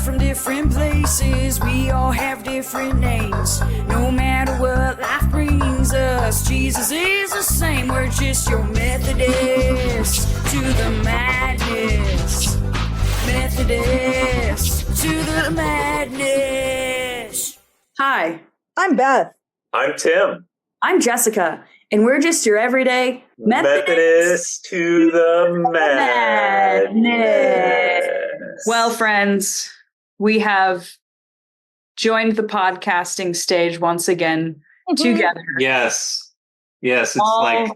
from different places, we all have different names. No matter what life brings us, Jesus is the same. We're just your Methodists to the madness. Methodist to the madness. Hi, I'm Beth. I'm Tim. I'm Jessica, and we're just your everyday Methodist to the madness. Well, friends, we have joined the podcasting stage once again together. Yes, it's like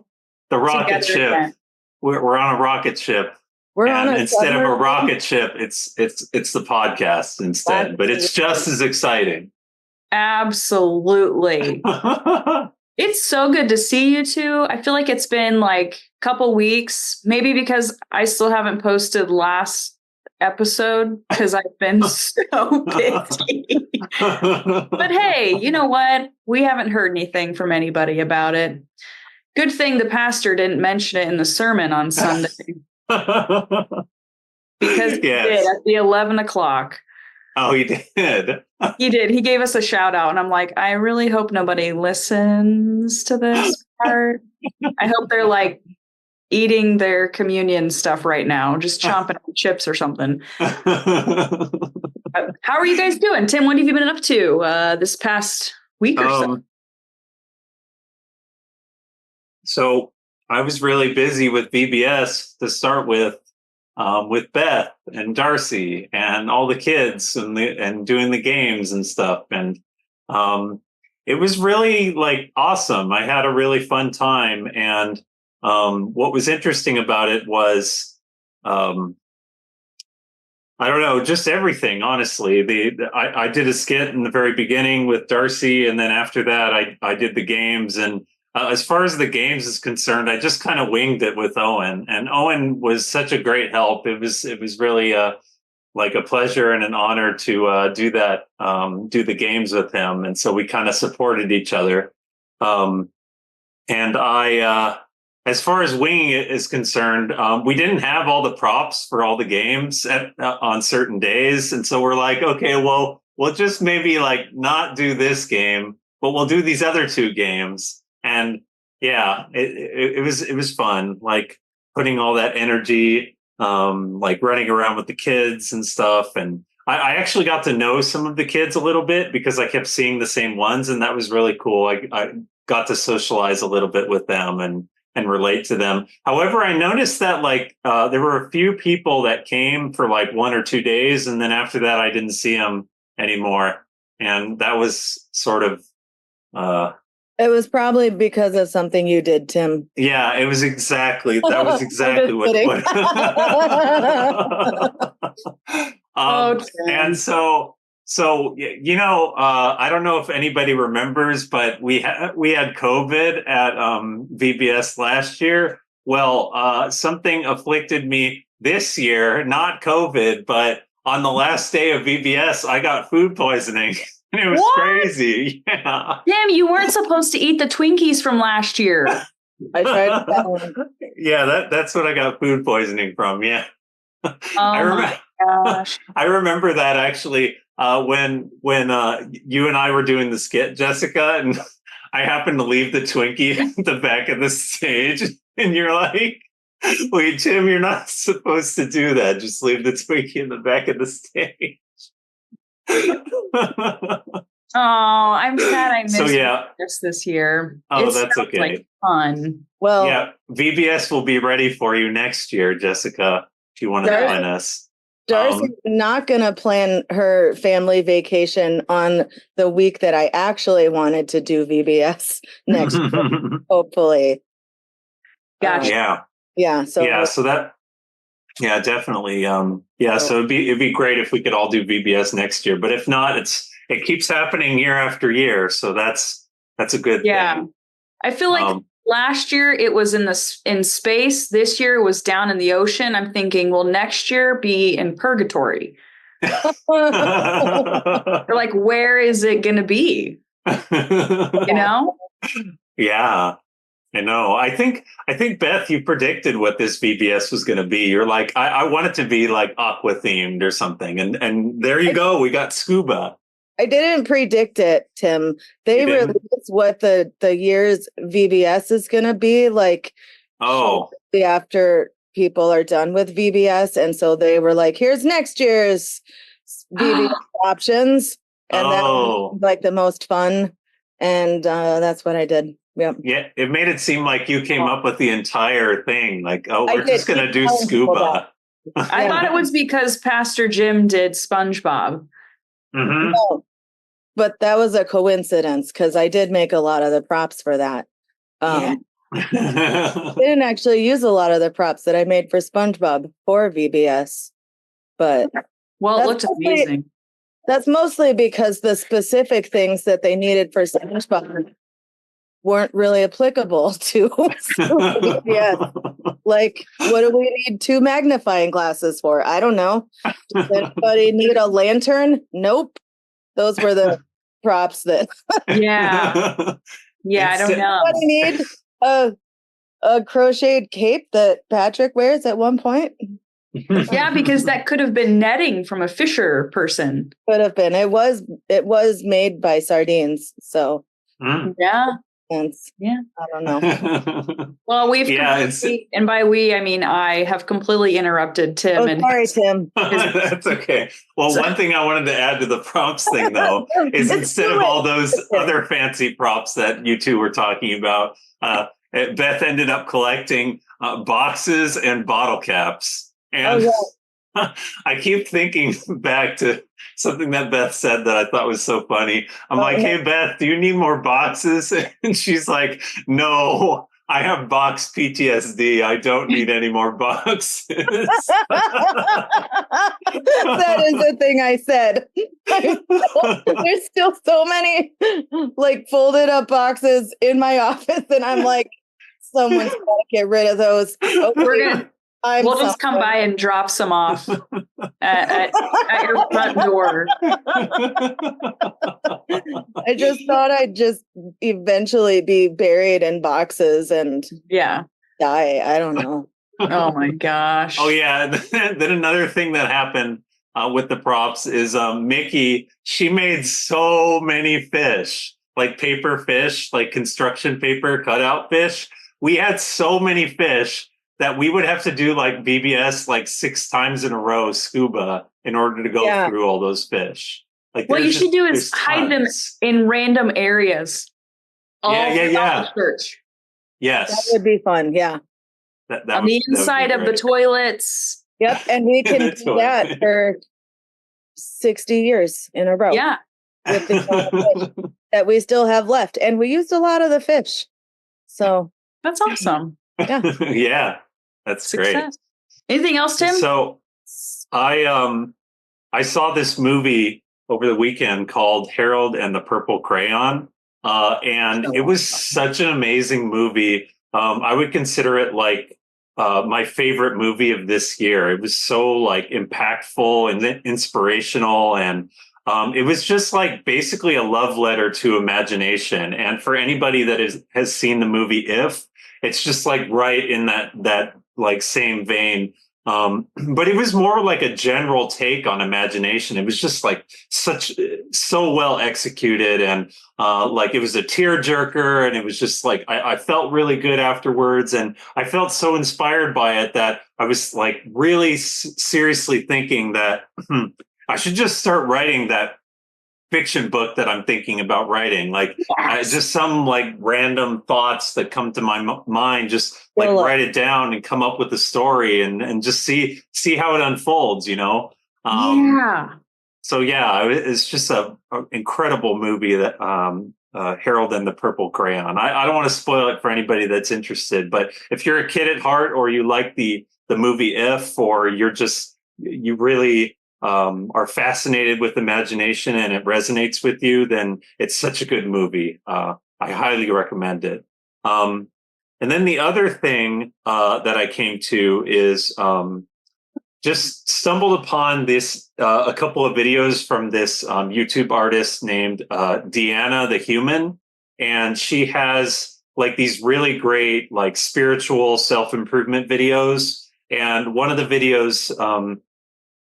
the rocket ship. Again. We're on a rocket ship. Instead of a rocket ship, it's the podcast instead. But it's just as exciting. Absolutely. It's so good to see you two. I feel like it's been like a couple weeks, maybe because I still haven't posted last episode because I've been so busy. But hey, you know what? We haven't heard anything from anybody about it. Good thing the pastor didn't mention it in the sermon on Sunday. Because he did at the 11 o'clock. Oh, he did. He did. He gave us a shout out. And I'm like, I really hope nobody listens to this part. I hope they're like eating their communion stuff right now, just chomping on chips or something. How are you guys doing? Tim, what have you been up to this past week or so? So I was really busy with VBS to start with Beth and Darcy and all the kids and doing the games and stuff. And it was really like awesome. I had a really fun time. And what was interesting about it was, I don't know, just everything, honestly. I did a skit in the very beginning with Darcy. And then after that, I did the games. And as far as the games is concerned, I just kind of winged it with Owen, and Owen was such a great help. It was really like a pleasure and an honor to do that, do the games with him, and so we kind of supported each other. And I, as far as winging it is concerned, we didn't have all the props for all the games on certain days, and so we're like, okay, well, we'll just maybe like not do this game, but we'll do these other two games. And yeah, it was fun, like putting all that energy, like running around with the kids and stuff. And I actually got to know some of the kids a little bit because I kept seeing the same ones, and that was really cool. I got to socialize a little bit with them and relate to them. However, I noticed that like there were a few people that came for like 1 or 2 days, and then after that, I didn't see them anymore. And that was sort of it was probably because of something you did, Tim. Yeah, that was exactly what. And so you know, I don't know if anybody remembers, but we had COVID at VBS last year. Well, something afflicted me this year, not COVID, but on the last day of VBS, I got food poisoning. It was crazy. Yeah. Damn, you weren't supposed to eat the Twinkies from last year. I tried that one. Yeah, that's what I got food poisoning from. Yeah. Oh my gosh. I remember that actually when you and I were doing the skit, Jessica, and I happened to leave the Twinkie at the back of the stage, and you're like, wait, Tim, you're not supposed to do that. Just leave the Twinkie in the back of the stage. Oh, I'm sad I missed this year. Oh, that's okay. Like fun. Well, yeah, VBS will be ready for you next year, Jessica, if you want to join us. Darcy's not going to plan her family vacation on the week that I actually wanted to do VBS next week, hopefully. Gotcha. So that. Yeah, definitely. So it'd be great if we could all do VBS next year. But if not, it keeps happening year after year. So that's a good thing. I feel like last year it was in space. This year it was down in the ocean. I'm thinking, will next year be in purgatory? Or like, where is it going to be? You know? Yeah. I know. I think Beth, you predicted what this VBS was going to be. You're like, I want it to be like aqua themed or something, and there you go. We got scuba. I didn't predict it, Tim. They You didn't? released what the year's VBS is going to be like. Oh, Shortly after people are done with VBS, and so they were like, "Here's next year's VBS options," and that was like the most fun, and that's what I did. Yep. yeah. It made it seem like you came up with the entire thing. Like, oh, I we're did. just going to do Telling people scuba. I thought it was because Pastor Jim did SpongeBob. Mhm. No, but that was a coincidence because I did make a lot of the props for that. Yeah. I didn't actually use a lot of the props that I made for SpongeBob for VBS, but Well, it That's looked amazing. that's mostly because the specific things that they needed for SpongeBob weren't really applicable to VBS. Like, what do we need 2 magnifying glasses for? I don't know. Does anybody need a lantern? Nope. Those were the props that Yeah. Yeah, I don't know. anybody need a crocheted cape that Patrick wears at one point. Yeah, because that could have been netting from a Fisher person. Could have been. It was made by sardines, so Mm. Yeah. yeah. I don't know. Well, we've Yeah, and by we I mean I have completely interrupted Tim. Oh, And sorry, Tim. That's okay. Well, one thing I wanted to add to the props thing, though, is It's instead too of late. all those other fancy props that you two were talking about, Beth ended up collecting boxes and bottle caps. And I keep thinking back to something that Beth said that I thought was so funny. I'm like, hey, Beth, do you need more boxes? And she's like, no, I have box PTSD. I don't need any more boxes. That is the thing I said. There's still so many like folded up boxes in my office, and I'm like, someone's got to get rid of those. Okay, we'll just come by and drop some off at your front door. I just thought I'd just eventually be buried in boxes and yeah, die. I don't know. Oh my gosh. Oh yeah. Then another thing that happened with the props is Mickey. She made so many fish, like paper fish, like construction paper cutout fish. We had so many fish that we would have to do like VBS like 6 times in a row scuba in order to go through all those fish. Like, what you should do is hide them in random areas. Yeah. The church. Yes, that would be fun. Yeah, on the inside of the toilets. Yep, and we can do that for 60 years in a row. Yeah, with the fish that we still have left, and we used a lot of the fish. So that's awesome. Yeah, yeah. That's Success. great. Anything else, Tim? So I saw this movie over the weekend called Harold and the Purple Crayon. And it was such an amazing movie. I would consider it like my favorite movie of this year. It was so like impactful and inspirational. And it was just like basically a love letter to imagination. And for anybody that has seen the movie If, it's just like right in that like same vein. But it was more like a general take on imagination. It was just like so well executed, and like it was a tearjerker, and it was just like I felt really good afterwards, and I felt so inspired by it that I was like really seriously thinking that I should just start writing that fiction book that I'm thinking about writing. Like just some like random thoughts that come to my mind, just like write it down and come up with a story and just see how it unfolds, you know? Yeah. So yeah, it's just a incredible movie that Harold and the Purple Crayon. I don't want to spoil it for anybody that's interested, but if you're a kid at heart, or you like the movie If, or you really are fascinated with imagination and it resonates with you, then it's such a good movie. I highly recommend it. And then the other thing that I came to is just stumbled upon this a couple of videos from this YouTube artist named Deanna the Human, and she has like these really great like spiritual self-improvement videos. And one of the videos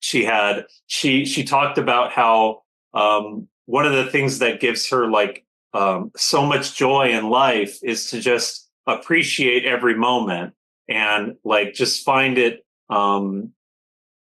she talked about how one of the things that gives her like so much joy in life is to just appreciate every moment and like just find it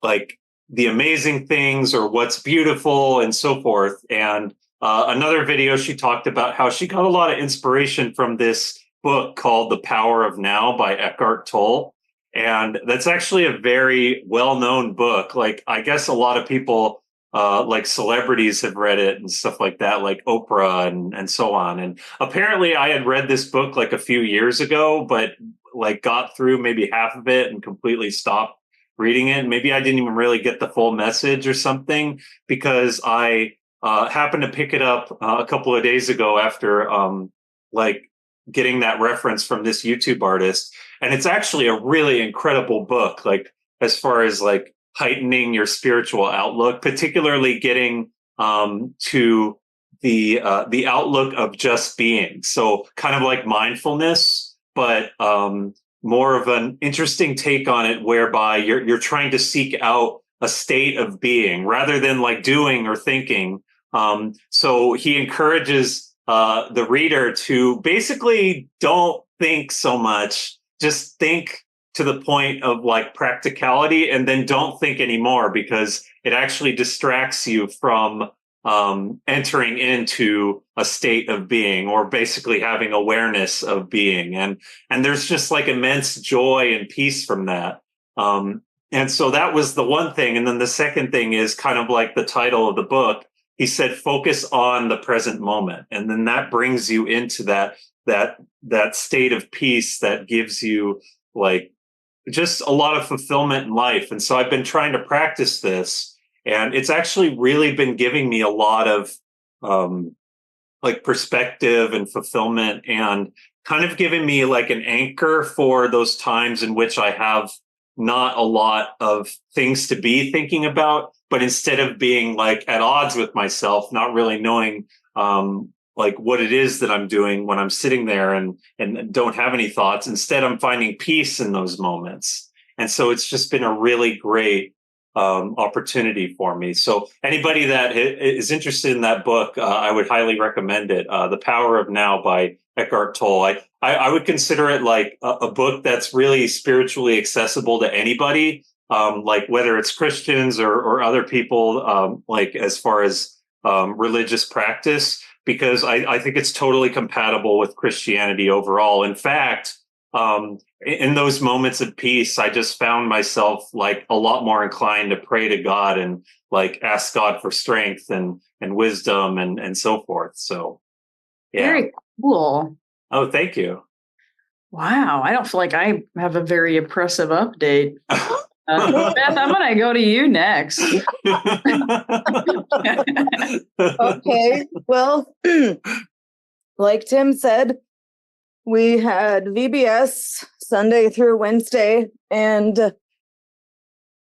like the amazing things or what's beautiful and so forth. And another video, she talked about how she got a lot of inspiration from this book called The Power of Now by Eckhart Tolle. And that's actually a very well-known book. Like, I guess a lot of people, like celebrities have read it and stuff like that, like Oprah and so on. And apparently I had read this book like a few years ago, but like got through maybe half of it and completely stopped reading it. Maybe I didn't even really get the full message or something, because I happened to pick it up a couple of days ago after like getting that reference from this YouTube artist. And it's actually a really incredible book, like as far as like heightening your spiritual outlook, particularly getting to the outlook of just being. So kind of like mindfulness, but more of an interesting take on it, whereby you're trying to seek out a state of being rather than like doing or thinking. So he encourages the reader to basically don't think so much, just think to the point of like practicality, and then don't think anymore, because it actually distracts you from entering into a state of being, or basically having awareness of being. And there's just like immense joy and peace from that. And so that was the one thing. And then the second thing is kind of like the title of the book. He said, focus on the present moment. And then that brings you into that state of peace that gives you like just a lot of fulfillment in life. And so I've been trying to practice this, and it's actually really been giving me a lot of like perspective and fulfillment, and kind of giving me like an anchor for those times in which I have not a lot of things to be thinking about, but instead of being like at odds with myself, not really knowing like what it is that I'm doing when I'm sitting there and don't have any thoughts. Instead, I'm finding peace in those moments. And so it's just been a really great opportunity for me. So anybody that is interested in that book, I would highly recommend it. The Power of Now by Eckhart Tolle. I would consider it like a book that's really spiritually accessible to anybody, like whether it's Christians or other people, like as far as religious practice, because I think it's totally compatible with Christianity overall. In fact, in those moments of peace, I just found myself like a lot more inclined to pray to God and like ask God for strength and wisdom and so forth. So, yeah. Very cool. Oh, thank you. Wow. I don't feel like I have a very impressive update. Beth, I'm going to go to you next. Okay. Well, like Tim said, we had VBS Sunday through Wednesday, and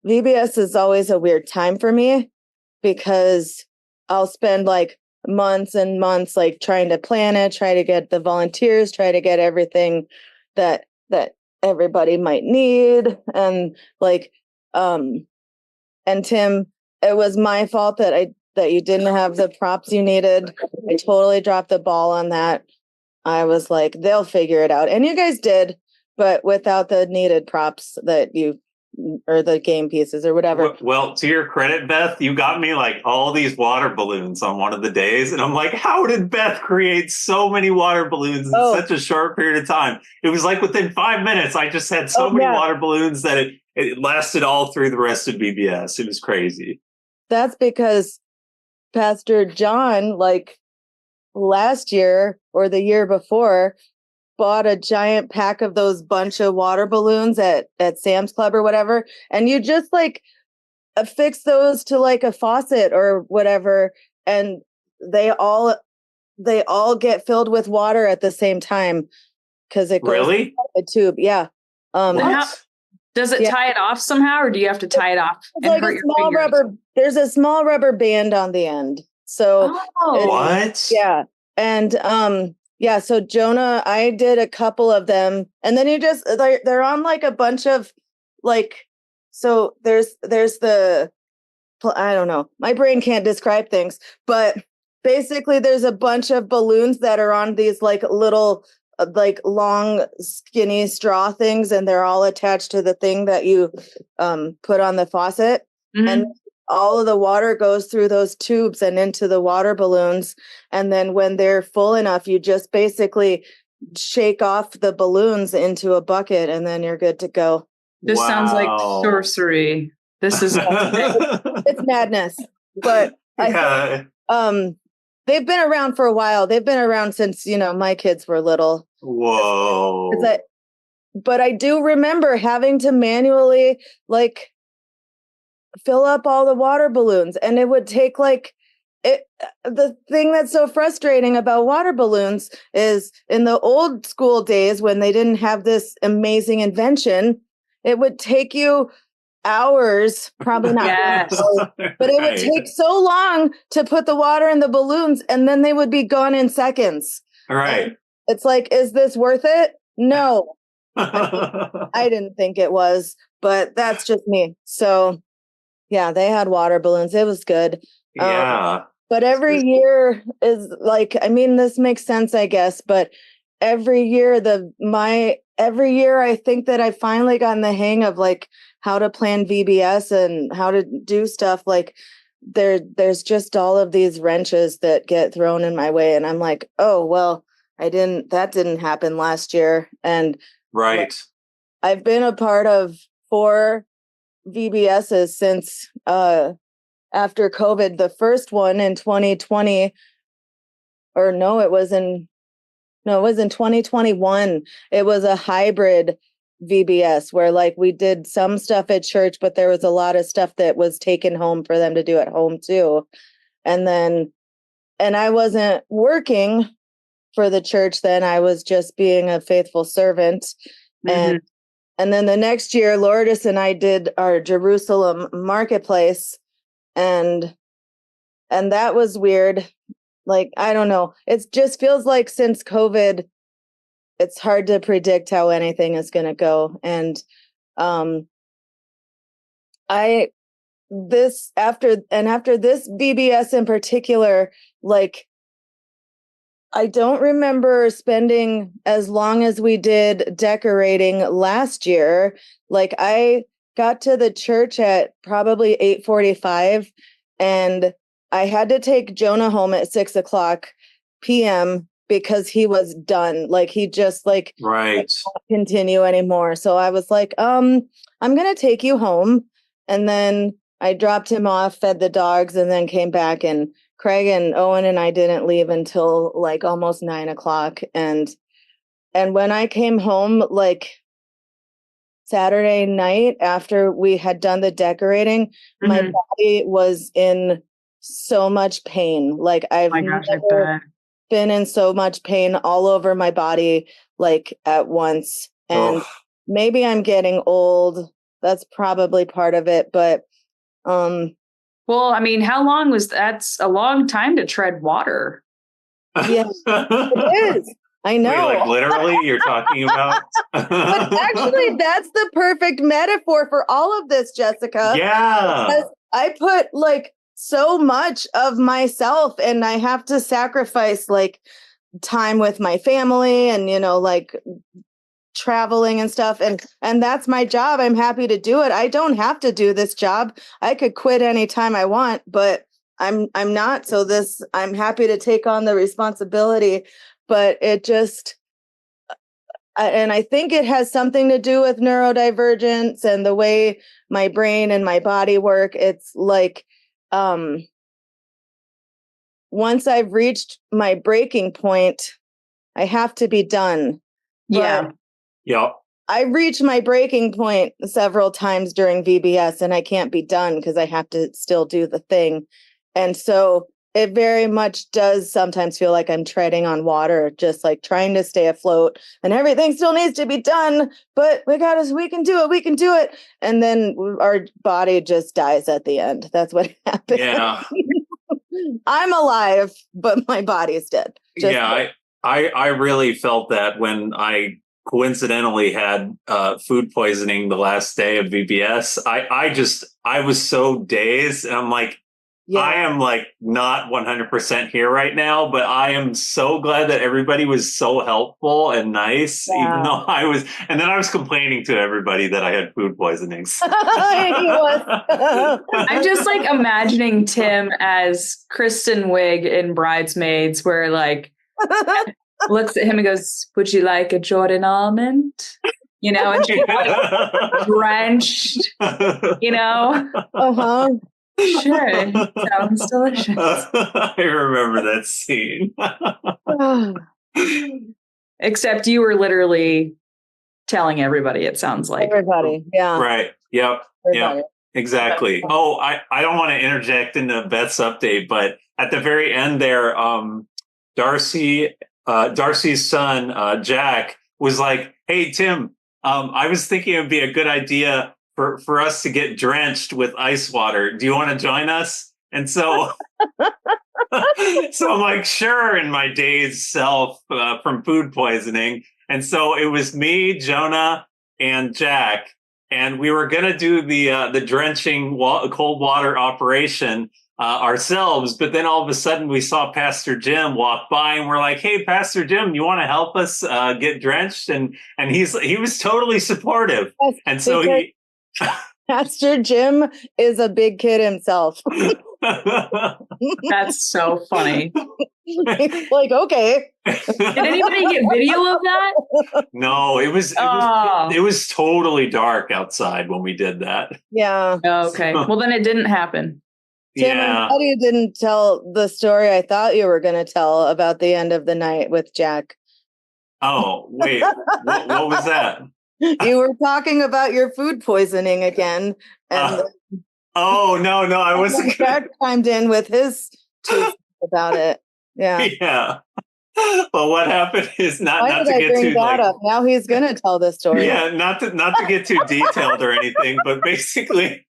VBS is always a weird time for me, because I'll spend like months and months like trying to plan it, try to get the volunteers, try to get everything that everybody might need. And like and Tim, it was my fault that you didn't have the props you needed. I totally dropped the ball on that. I was like, they'll figure it out. And you guys did, but without the needed props or the game pieces or whatever. Well, to your credit, Beth, you got me like all these water balloons on one of the days. And I'm like, how did Beth create so many water balloons in such a short period of time? It was like within 5 minutes, I just had so many water balloons that it lasted all through the rest of BBS. It was crazy. That's because Pastor John, like last year or the year before, bought a giant pack of those bunch of water balloons at Sam's Club or whatever, and you just like affix those to like a faucet or whatever, and they all get filled with water at the same time, because it goes really a tube. Yeah. Does it tie it off somehow, or do you have to tie it off and like hurt a your small fingers? rubber? There's a small rubber band on the end. So what? yeah, and Yeah, so Jonah, I did a couple of them, and then they're on like a bunch of like, so there's the, I don't know, my brain can't describe things, but basically there's a bunch of balloons that are on these like little like long skinny straw things, and they're all attached to the thing that you put on the faucet, and all of the water goes through those tubes and into the water balloons. And then when they're full enough, you just basically shake off the balloons into a bucket, and then you're good to go. This sounds like sorcery. This is it's madness. But I think, they've been around for a while. They've been around since, my kids were little. Whoa. But I do remember having to manually like fill up all the water balloons, and it would take the thing that's so frustrating about water balloons is in the old school days when they didn't have this amazing invention, it would take you hours, probably not, hours, but it would take so long to put the water in the balloons, and then they would be gone in seconds. All right. And it's like, is this worth it? No. I didn't think it was, but that's just me. So yeah, they had water balloons. It was good. Yeah. But every year is like, I mean, this makes sense, I guess, but every year I think that I finally gotten the hang of like how to plan VBS and how to do stuff. Like there's just all of these wrenches that get thrown in my way. And I'm like, oh, well, that didn't happen last year. And right. I've been a part of 4 VBSs since after COVID. The first one in 2020, or no, it was in 2021. It was a hybrid VBS where like we did some stuff at church, but there was a lot of stuff that was taken home for them to do at home too. And I wasn't working for the church then. I was just being a faithful servant. And then the next year, Lourdes and I did our Jerusalem marketplace, and that was weird. Like, I don't know. It just feels like since COVID, it's hard to predict how anything is going to go. And after this VBS in particular, like, I don't remember spending as long as we did decorating last year. Like I got to the church at probably 8:45, and I had to take Jonah home at 6:00 p.m. because he was done. Like he just like right. Couldn't continue anymore. So I was like, I'm going to take you home. And then I dropped him off, fed the dogs, and then came back, and Craig and Owen and I didn't leave until like almost 9:00. And when I came home, like Saturday night after we had done the decorating, my body was in so much pain. Like I've never been in so much pain all over my body, like at once. And maybe I'm getting old. That's probably part of it. But well, I mean, how long was that's a long time to tread water. Yeah, it is. I know. Wait, like literally you're talking about. But actually, that's the perfect metaphor for all of this, Jessica. Yeah. Because I put like so much of myself, and I have to sacrifice like time with my family and, like traveling and stuff. And that's my job. I'm happy to do it. I don't have to do this job. I could quit anytime I want, but I'm not. So I'm happy to take on the responsibility, but it just, and I think it has something to do with neurodivergence and the way my brain and my body work. It's like, once I've reached my breaking point, I have to be done. Yeah. Yeah. I reached my breaking point several times during VBS, and I can't be done because I have to still do the thing. And so it very much does sometimes feel like I'm treading on water, just like trying to stay afloat, and everything still needs to be done, but we can do it. And then our body just dies at the end. That's what happens. Yeah. I'm alive, but my body's dead. Yeah. I really felt that when I coincidentally had food poisoning the last day of VBS. I was so dazed, and I'm like, I am like not 100% here right now, but I am so glad that everybody was so helpful and nice, even though I was, and then I was complaining to everybody that I had food poisonings. I'm just like imagining Tim as Kristen Wiig in Bridesmaids, where like looks at him and goes, "Would you like a Jordan almond?" You know, and she's like drenched, you know? Uh-huh. Sure. Sounds delicious. I remember that scene. Except you were literally telling everybody, it sounds like. Everybody. Yeah. Right. Yep. Everybody. Yep. Exactly. Oh, I don't want to interject into Beth's update, but at the very end there, Darcy's son, Jack, was like, "Hey, Tim, I was thinking it'd be a good idea for us to get drenched with ice water. Do you want to join us?" And so, so I'm like, sure, in my dazed self from food poisoning. And so it was me, Jonah, and Jack, and we were gonna do the drenching cold water operation ourselves. But then all of a sudden we saw Pastor Jim walk by, and we're like, "Hey, Pastor Jim, you want to help us get drenched?" And he was totally supportive. Yes, and so he. Pastor Jim is a big kid himself. That's so funny. Like, okay. Did anybody get video of that? No, it was totally dark outside when we did that. Yeah. Oh, okay. Well, then it didn't happen. Tim, I'm glad you didn't tell the story I thought you were going to tell about the end of the night with Jack. Oh, wait. What was that? You were talking about your food poisoning again. And no, I wasn't. Jack chimed in with his two about it. Yeah. Yeah. Well, what happened is not to get too up. Now he's going to tell the story. Yeah, not to get too detailed or anything, but basically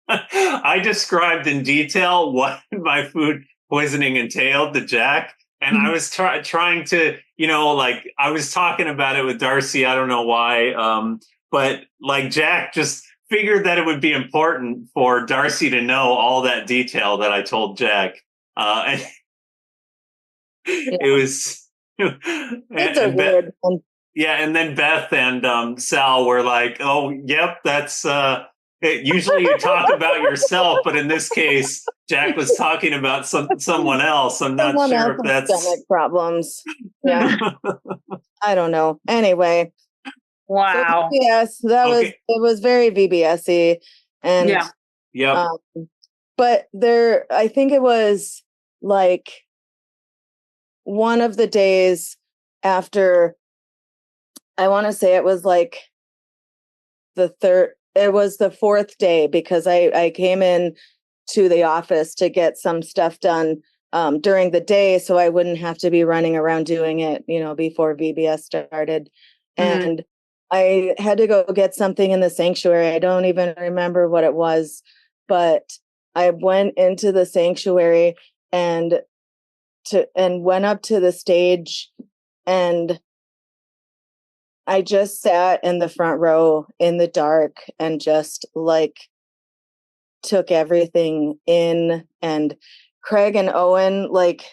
I described in detail what my food poisoning entailed to Jack. And I was trying to, like I was talking about it with Darcy. I don't know why. But like Jack just figured that it would be important for Darcy to know all that detail that I told Jack. And it was, It's a weird one. Yeah. And then Beth and Sal were like, "Oh, yep, that's usually you talk about yourself, but in this case, Jack was talking about someone else. I'm not sure if that's stomach problems." Yeah. I don't know. Anyway. Wow. So yes, it was very VBS-y. And yeah. But I think it was like one of the days after, I want to say it was like it was the fourth day, because I came in to the office to get some stuff done during the day, so I wouldn't have to be running around doing it, before VBS started. Mm-hmm. And I had to go get something in the sanctuary. I don't even remember what it was, but I went into the sanctuary and went up to the stage, and I just sat in the front row in the dark and just like took everything in. And Craig and Owen like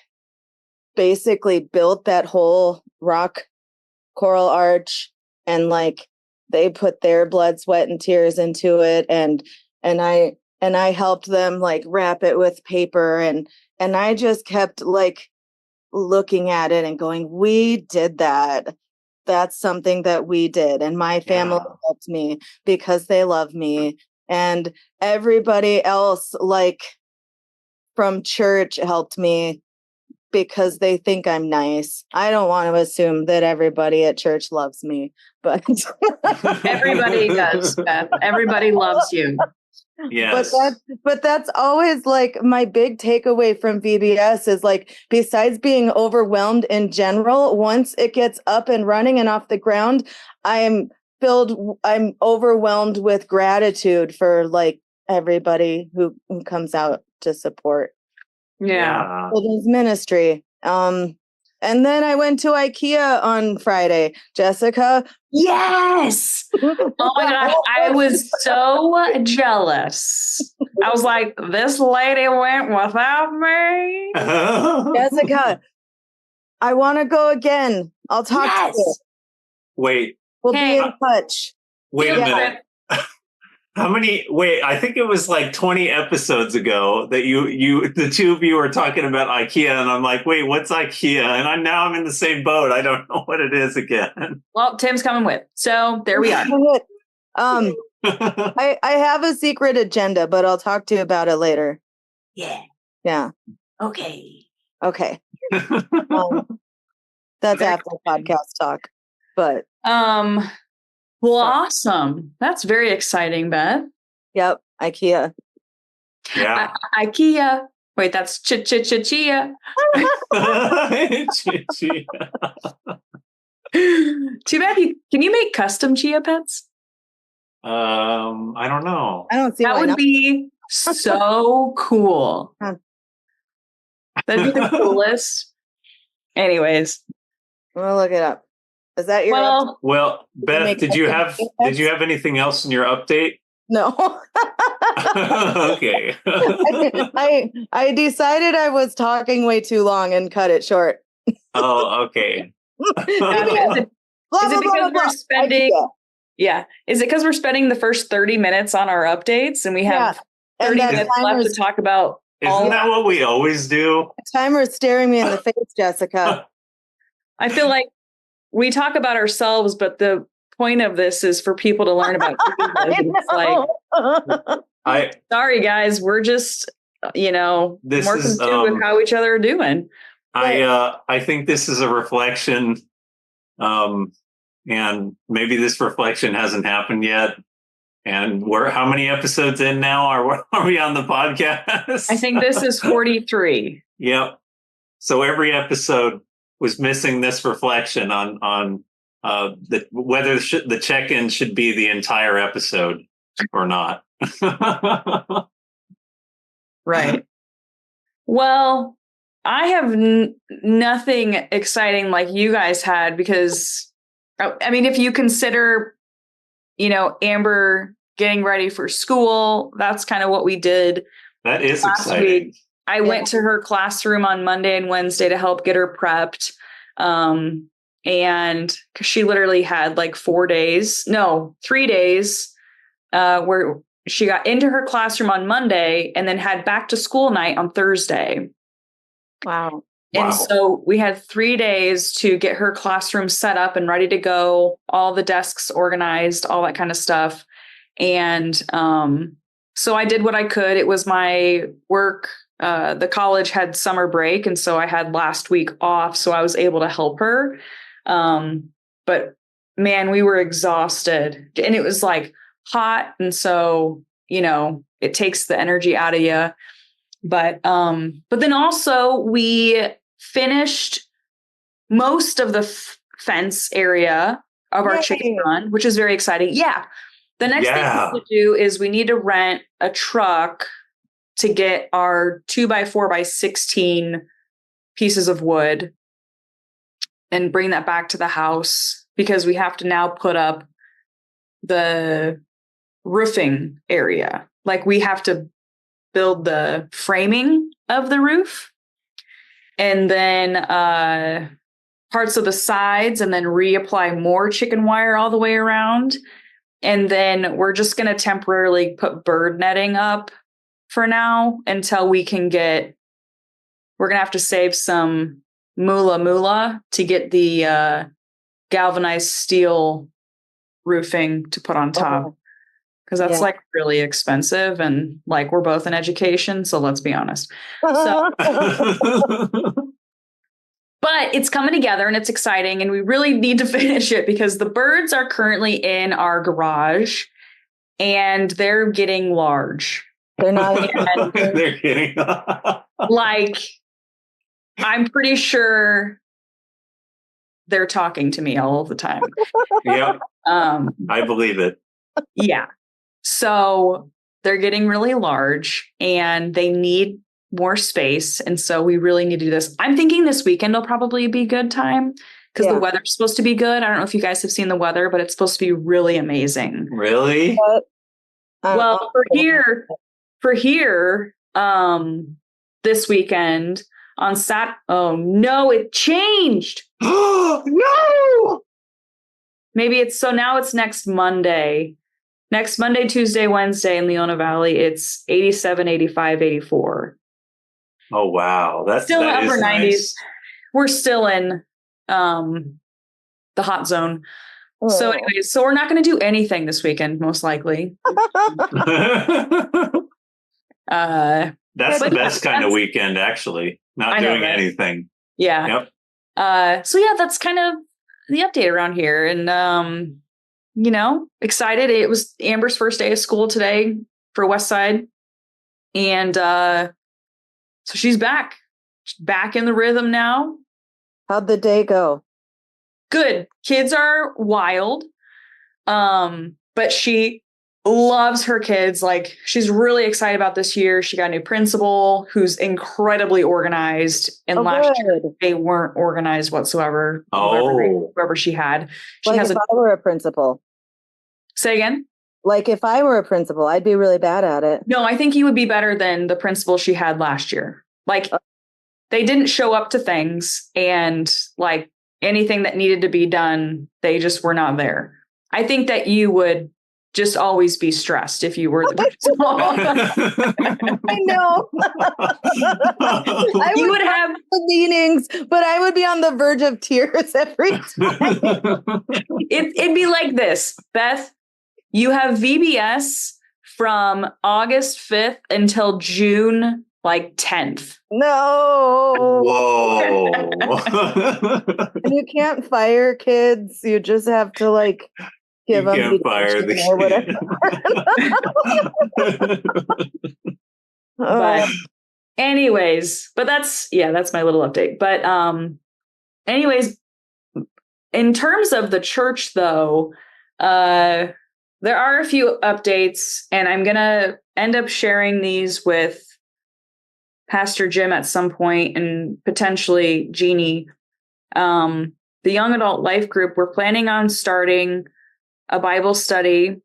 basically built that whole rock coral arch, and like they put their blood, sweat, and tears into it. And I helped them like wrap it with paper, and I just kept like looking at it and going, "We did that. That's something that we did." And my family helped me because they love me. And everybody else, like from church, helped me because they think I'm nice. I don't want to assume that everybody at church loves me, but everybody does, Beth. Everybody loves you. Yes. But that's always like my big takeaway from VBS is like, besides being overwhelmed in general, once it gets up and running and off the ground, I'm overwhelmed with gratitude for like everybody who comes out to support. Yeah. Children's ministry. And then I went to IKEA on Friday. Jessica. Yes. Oh my gosh. I was so jealous. I was like, this lady went without me. Jessica, I want to go again. I'll talk to you. Wait, We'll Hey. be in touch. wait a Yeah. minute. How many? Wait, I think it was like 20 episodes ago that the two of you were talking about IKEA, and I'm like, wait, what's IKEA? And I'm in the same boat. I don't know what it is again. Well, Tim's coming with. So there we are. I have a secret agenda, but I'll talk to you about it later. Yeah. Yeah. Okay. Okay. That's Very after podcast talk. But Well, awesome. That's very exciting, Beth. yep, IKEA. Yeah. IKEA. Wait, that's chia. Too bad can you make custom chia pets? I don't know. I don't see That why would not. be so cool. Huh. That'd be the coolest. Anyways, I'm gonna look it up. Is that your well, Well, Beth, make did you custom have chia pets? anything else in your update? No. Okay. I decided I was talking way too long and cut it short. Oh, okay. is it because we're spending? IKEA. Yeah, is it because we're spending the first 30 minutes on our updates and we have And 30 that minutes left to timer's, talk about all? Isn't that what we always do? timer's staring me in the face, Jessica. I feel like we talk about ourselves, but the point of this is for people to learn about Jesus. And it's like, sorry guys, we're just This more is, consumed with how each other are doing. I think this is a reflection, and maybe this reflection hasn't happened yet. And how many episodes in now? Are we on the podcast? I think this is 43. Yep. So every episode was missing this reflection on whether the check-in should be the entire episode or not. Right. Well, I have nothing exciting like you guys had because, I mean, if you consider, Amber getting ready for school, that's kind of what we did. That is last exciting. week. I went to her classroom on Monday and Wednesday to help get her prepped. And she literally had like 3 days, where she got into her classroom on Monday and then had back to school night on Thursday. Wow. And so we had 3 days to get her classroom set up and ready to go, all the desks organized, all that kind of stuff. And so I did what I could. It was my work. The college had summer break. And so I had last week off. So I was able to help her. But man, we were exhausted and it was like hot. And so, it takes the energy out of you. But then also we finished most of the fence area of our chicken run, which is very exciting. Yeah. The next thing we have to do is we need to rent a truck to get our 2x4x16 pieces of wood and bring that back to the house because we have to now put up the roofing area. Like we have to build the framing of the roof and then parts of the sides and then reapply more chicken wire all the way around. And then we're just going to temporarily put bird netting up for now until we can we're going to have to save some moolah to get the galvanized steel roofing to put on top. Because that's like really expensive and like we're both in education. So let's be honest. So, but it's coming together and it's exciting and we really need to finish it because the birds are currently in our garage and they're getting large. They're not. They're kidding. Like, I'm pretty sure they're talking to me all the time. Yep. I believe it. Yeah. So they're getting really large and they need more space. And so we really need to do this. I'm thinking this weekend will probably be a good time because the weather's supposed to be good. I don't know if you guys have seen the weather, but it's supposed to be really amazing. Really? Well, for here, this weekend on oh no, it changed. No! Maybe now it's next Monday. Next Monday, Tuesday, Wednesday in Leona Valley, it's 87, 85, 84. Oh, wow. That's still that upper is 90s. Nice. We're still in the hot zone. Oh. So anyways, so we're not going to do anything this weekend, most likely. That's the best kind of weekend, actually. Not doing anything. Yeah. Yep. So yeah, that's kind of the update around here. And excited. It was Amber's first day of school today for Westside. And so she's back. She's back in the rhythm now. How'd the day go? Good. Kids are wild. But she loves her kids. Like, she's really excited about this year. She got a new principal who's incredibly organized. And last year they weren't organized whatsoever. Whoever she had. She if I were a principal. Say again? Like, if I were a principal, I'd be really bad at it. No, I think you would be better than the principal she had last year. Like, they didn't show up to things, and like anything that needed to be done, they just were not there. I think that you would just always be stressed if you were the principal. I know. You would have the meetings, but I would be on the verge of tears every time. It'd be like this, Beth. You have VBS from August 5th until June 10th. No. Whoa. You can't fire kids. You just have to give them can't fire the or whatever. But anyways, that's my little update. But anyways, in terms of the church though, there are a few updates, and I'm going to end up sharing these with Pastor Jim at some point, and potentially Jeannie. The Young Adult Life Group, we're planning on starting a Bible study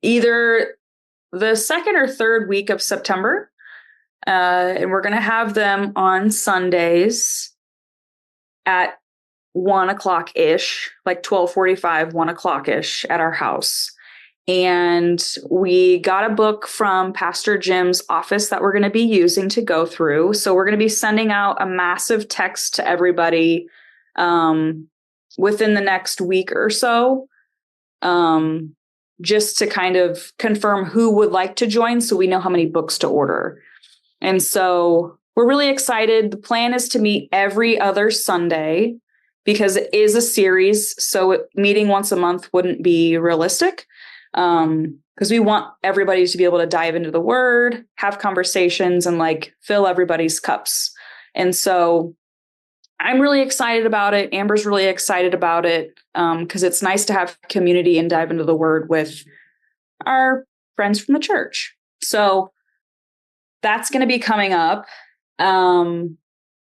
either the second or third week of September. And we're going to have them on Sundays at 1:00-ish, 12:45, 1:00-ish at our house. And we got a book from Pastor Jim's office that we're going to be using to go through. So we're going to be sending out a massive text to everybody within the next week or so, just to kind of confirm who would like to join so we know how many books to order. And so we're really excited. The plan is to meet every other Sunday because it is a series. So meeting once a month wouldn't be realistic. Because we want everybody to be able to dive into the word, have conversations, and fill everybody's cups. And so I'm really excited about it. Amber's really excited about it, because it's nice to have community and dive into the word with our friends from the church. So that's going to be coming up. And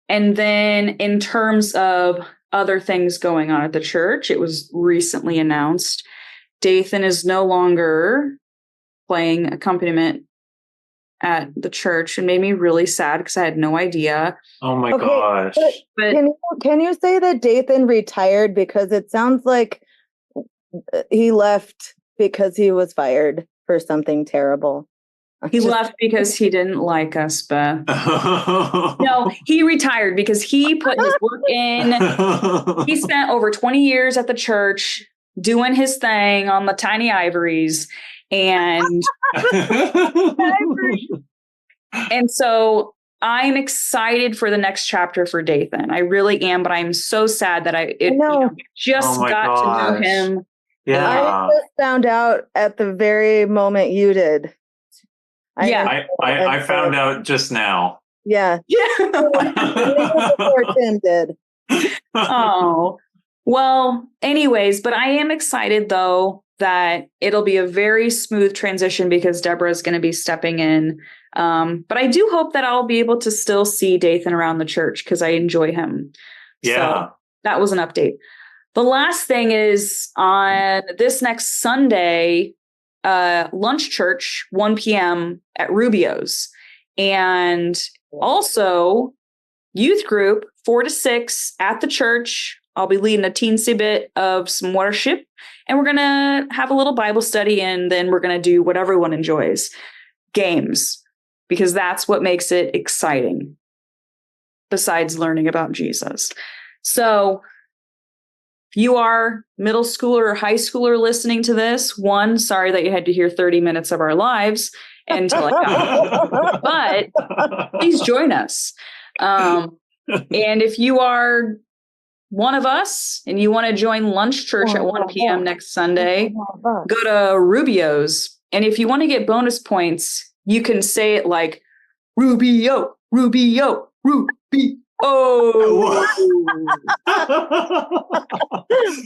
then in terms of other things going on at the church, it was recently announced Dathan is no longer playing accompaniment at the church, and made me really sad because I had no idea. Oh my gosh. But can you say that Dathan retired? Because it sounds like he left because he was fired for something terrible. He left because he didn't like us, Beth. No, he retired because he put his work in. He spent over 20 years at the church doing his thing on the tiny ivories, and and so I'm excited for the next chapter for Dathan. I really am, but I'm so sad that I just got to know him. Yeah, I just found out at the very moment you did. I found out just now. Yeah. Before Tim did. Oh. Well, anyways, but I am excited, though, that it'll be a very smooth transition because Deborah is going to be stepping in But I do hope that I'll be able to still see Dathan around the church because I enjoy him. Yeah. So that was an update. The last thing is on this next Sunday, lunch church, 1 p.m. at Rubio's. And also youth group, 4 to 6 at the church. I'll be leading a teensy bit of some worship, and we're going to have a little Bible study, and then we're going to do what everyone enjoys, games, because that's what makes it exciting besides learning about Jesus. So if you are middle schooler or high schooler listening to this, one, sorry that you had to hear 30 minutes of our lives until I got but please join us. And if you are one of us and you want to join lunch church at 1 p.m. next Sunday, go to Rubio's. And if you want to get bonus points, you can say it like Rubio, Rubio, Rubio. Oh,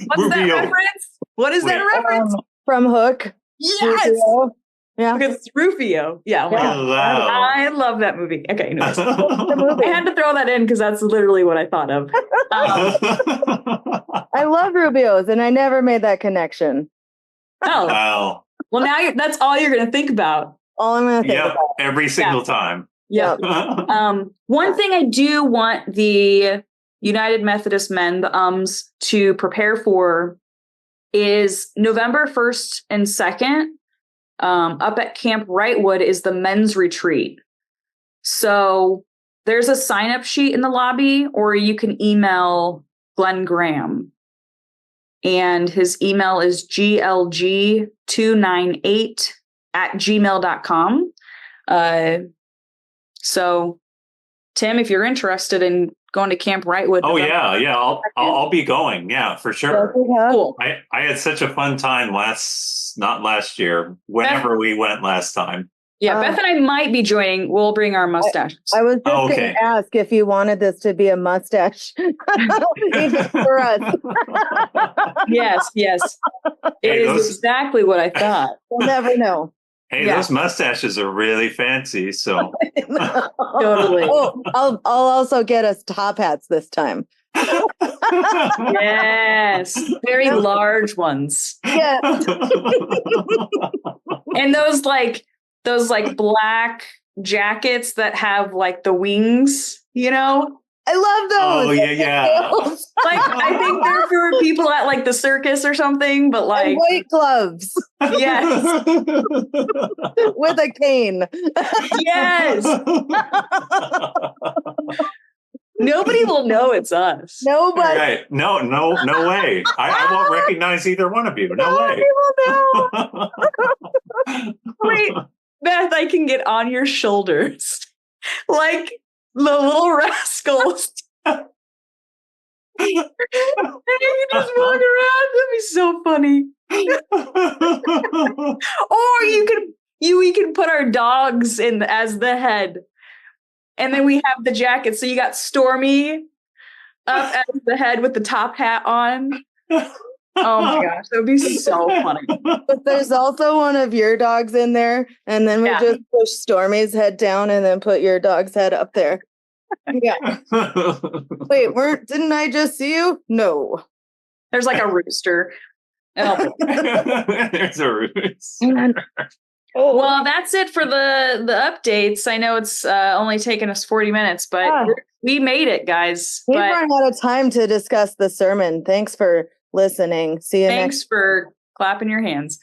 what's that reference? What is that reference? From Hook. Yes. Rufio. Yeah. Because it's Rufio. Yeah. Oh my God. Wow. I love that movie. Okay. Anyways. I had to throw that in because that's literally what I thought of. I love Rubio's, and I never made that connection. Oh. Wow. Well, now that's all you're going to think about. All I'm going to think Yep. about. Every single time. Yeah. One thing I do want the United Methodist Men, the UMs, to prepare for is November 1st and 2nd, up at Camp Wrightwood is the men's retreat. So there's a sign-up sheet in the lobby, or you can email Glenn Graham. And his email is glg298@gmail.com. So, Tim, if you're interested in going to Camp Wrightwood. Oh yeah. I'll be going. Yeah, for sure. Cool. I had such a fun time not last year, whenever we went last time. Yeah, Beth and I might be joining. We'll bring our mustaches. I was just going to ask if you wanted this to be a mustache, even for us. Yes. It is exactly what I thought. We'll never know. Hey, those mustaches are really fancy. So Totally. Oh, I'll also get us top hats this time. Yes, very large ones. Yeah. And those black jackets that have like the wings, you know? I love those. Oh yeah. Like I think they're for people at like the circus or something, but like and white gloves. Yes. With a cane. Yes. Nobody will know it's us. Nobody. Right. No way. I won't recognize either one of you. No way. People know. Wait, Beth, I can get on your shoulders. Like the little rascals. And you can just walk around. That'd be so funny. Or we can put our dogs in as the head. And then we have the jacket. So you got Stormy up as the head with the top hat on. Oh my gosh, that would be so funny. But there's also one of your dogs in there, and then we just push Stormy's head down and then put your dog's head up there. Yeah. Wait, didn't I just see you? No. There's like a rooster. Oh. There's a rooster. Well, that's it for the updates. I know it's only taken us 40 minutes, but we made it, guys. We've run out of time to discuss the sermon. Thanks for listening. See you next. Thanks for clapping your hands.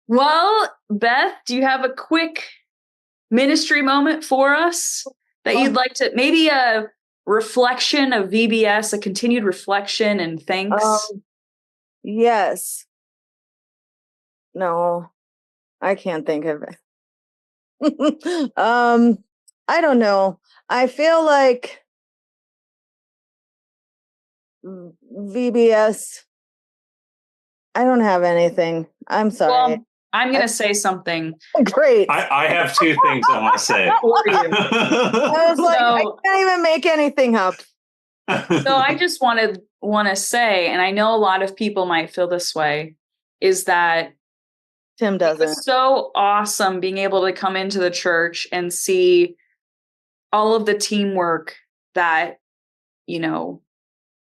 Well, Beth, do you have a quick ministry moment for us that you'd like to, maybe a reflection of VBS, a continued reflection and thanks? Yes. No, I can't think of it. I don't know. I feel like VBS, I don't have anything. I'm sorry. Well, I'm going to say something. Great. I have two things I want to say. I was like, I can't even make anything up. So I just want to say, and I know a lot of people might feel this way, is that Tim It doesn't. was so awesome being able to come into the church and see all of the teamwork that,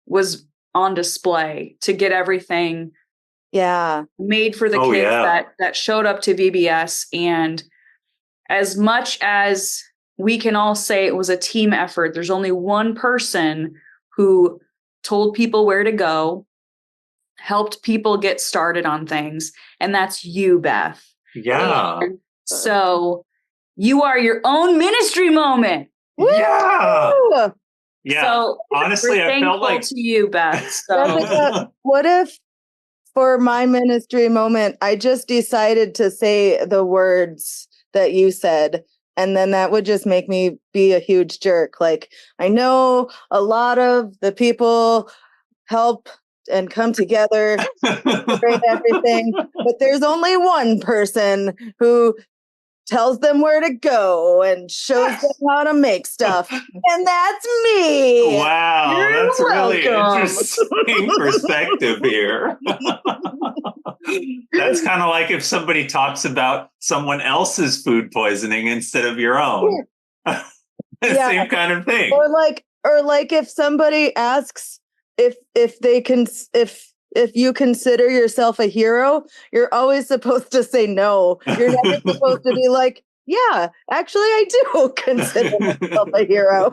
was on display to get everything Yeah. made for the Oh, kids yeah. that showed up to VBS. And as much as we can all say it was a team effort, there's only one person who told people where to go, helped people get started on things, and that's you, Beth. Yeah. And so you are your own ministry moment. Yeah. Woo! Yeah. So Honestly, we're I felt thankful like to you, Beth. Jessica, what if for my ministry moment, I just decided to say the words that you said, and then that would just make me be a huge jerk. Like, I know a lot of the people help and come together, celebrate everything, but there's only one person who tells them where to go and shows them how to make stuff, and that's me. Wow, You're that's really welcome. interesting perspective here. That's kind of like if somebody talks about someone else's food poisoning instead of your own. Yeah. Same kind of thing. Or like if somebody asks if you consider yourself a hero, you're always supposed to say no. You're never supposed to be like, yeah, actually I do consider myself a hero.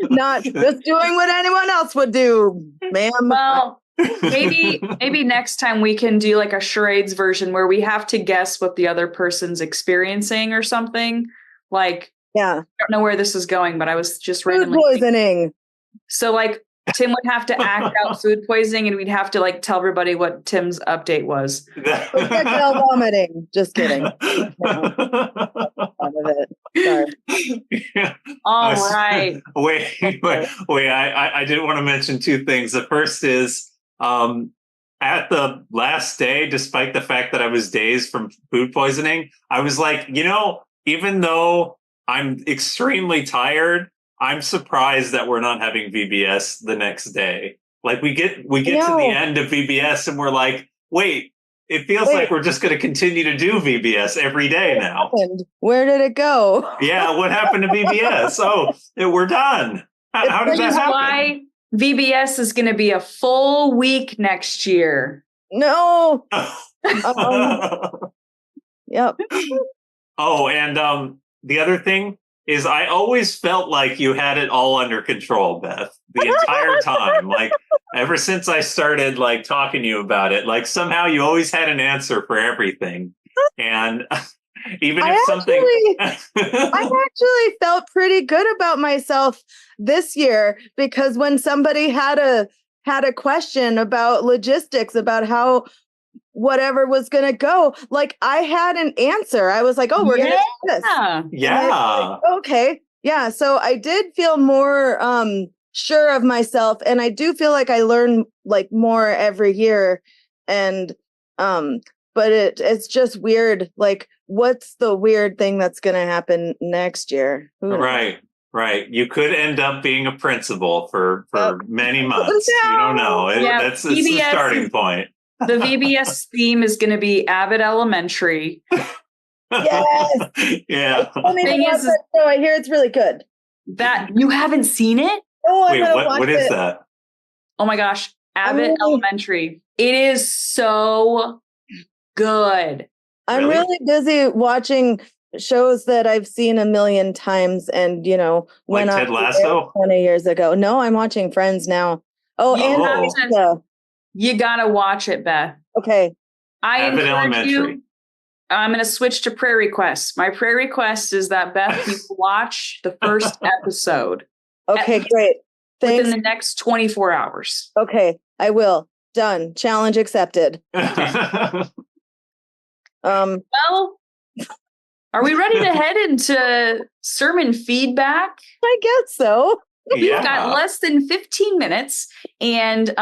Not just doing what anyone else would do, ma'am. Well, maybe next time we can do like a charades version where we have to guess what the other person's experiencing or something. Like, Yeah. I don't know where this is going, but I was just Food randomly poisoning. So like Tim would have to act out food poisoning and we'd have to like tell everybody what Tim's update was. Projectile vomiting. Just kidding. Out of it. Sorry. Yeah. All right. Wait. I did want to mention two things. The first is at the last day, despite the fact that I was dazed from food poisoning, I was like, even though I'm extremely tired, I'm surprised that we're not having VBS the next day. Like we get to the end of VBS and we're like, wait, it feels like we're just going to continue to do VBS every day now. Where did it go? Yeah, what happened to VBS? Oh, we're done. How did that happen? Why VBS is going to be a full week next year. No. Yep. Oh, and the other thing is I always felt like you had it all under control, Beth, the entire time. Like ever since I started like talking to you about it, like somehow you always had an answer for everything. And even if I actually felt pretty good about myself this year, because when somebody had a question about logistics, about how whatever was going to go, like I had an answer. I was like, oh, we're going to do this. Yeah. Like, okay. Yeah. So I did feel more sure of myself, and I do feel like I learn like more every year. And but it's just weird. Like, what's the weird thing that's going to happen next year? Right. You could end up being a principal for many months. You don't know. That's the starting point. The VBS theme is going to be Abbott Elementary. Yes. Yeah. So I hear it's really good. That you haven't seen it? Oh, wait, what is that? Oh my gosh, Abbott Elementary. It is so good. I'm really busy watching shows that I've seen a million times, and like Ted Lasso 20 years ago. No, I'm watching Friends now. You gotta watch it, Beth. Okay. Abbott Elementary. I'm going to switch to prayer requests. My prayer request is that Beth, you watch the first episode. Okay, great. Thanks. Within the next 24 hours. Okay, I will. Done. Challenge accepted. Well, are we ready to head into sermon feedback? I guess so. We've got less than 15 minutes. And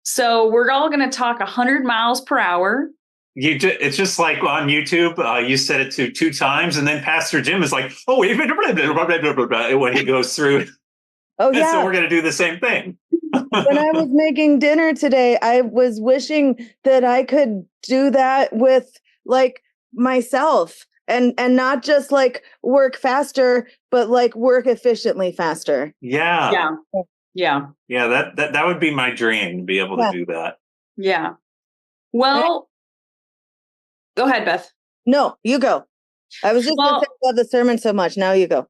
so we're all going to talk 100 miles per hour. It's just like on YouTube, you set it to 2 times, and then Pastor Jim is like, oh, wait, when he goes through. Oh, yeah. And so we're going to do the same thing. When I was making dinner today, I was wishing that I could do that with like myself and not just like work faster, but like work efficiently faster. Yeah. Yeah. Yeah. Yeah, that would be my dream, to be able to do that. Yeah. Well, go ahead, Beth. No, you go. I was just going to say I love the sermon so much. Now you go.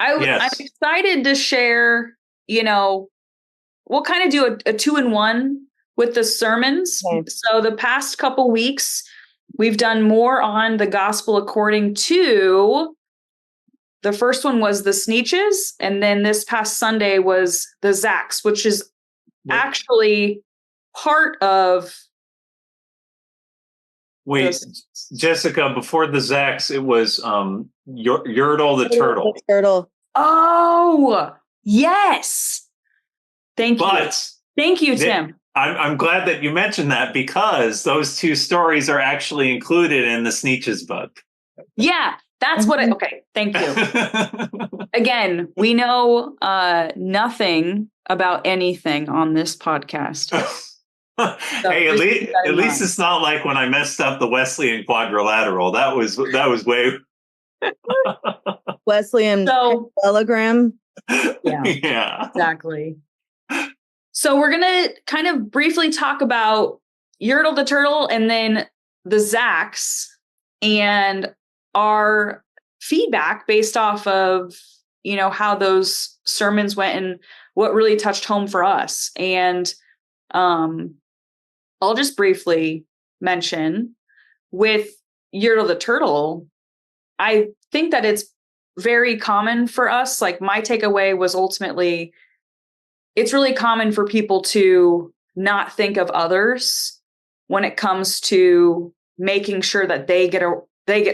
I'm excited to share, we'll kind of do a 2-in-1 with the sermons. Okay. So the past couple weeks, we've done more on the gospel according to, the first one was the Sneetches, and then this past Sunday was the Zaks, which is actually part of. Wait, Jessica, before the Zaks, it was Yertle the turtle. Turtle. Oh, yes. Thank you. Thank you, Tim. I'm glad that you mentioned that, because those two stories are actually included in the Sneetches book. Yeah, that's what okay, thank you. Again, we know nothing about anything on this podcast. So hey, at least it's not like when I messed up the Wesleyan quadrilateral. That was way Wesleyan telegram. Yeah, exactly. So we're gonna kind of briefly talk about Yertle the turtle and then the Zaks and our feedback based off of how those sermons went and what really touched home for us. And I'll just briefly mention with Yertle the turtle, I think that it's very common for us. Like, my takeaway was ultimately, it's really common for people to not think of others when it comes to making sure that they get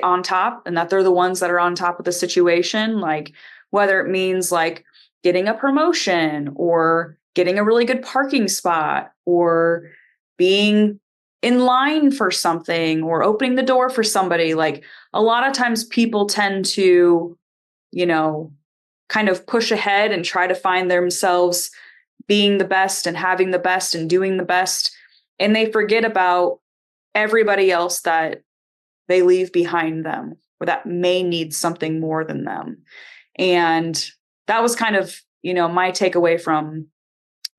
on top and that they're the ones that are on top of the situation. Like, whether it means like getting a promotion or getting a really good parking spot or being in line for something or opening the door for somebody. Like, a lot of times people tend to, kind of push ahead and try to find themselves being the best and having the best and doing the best. And they forget about everybody else that they leave behind them or that may need something more than them. And that was kind of, my takeaway from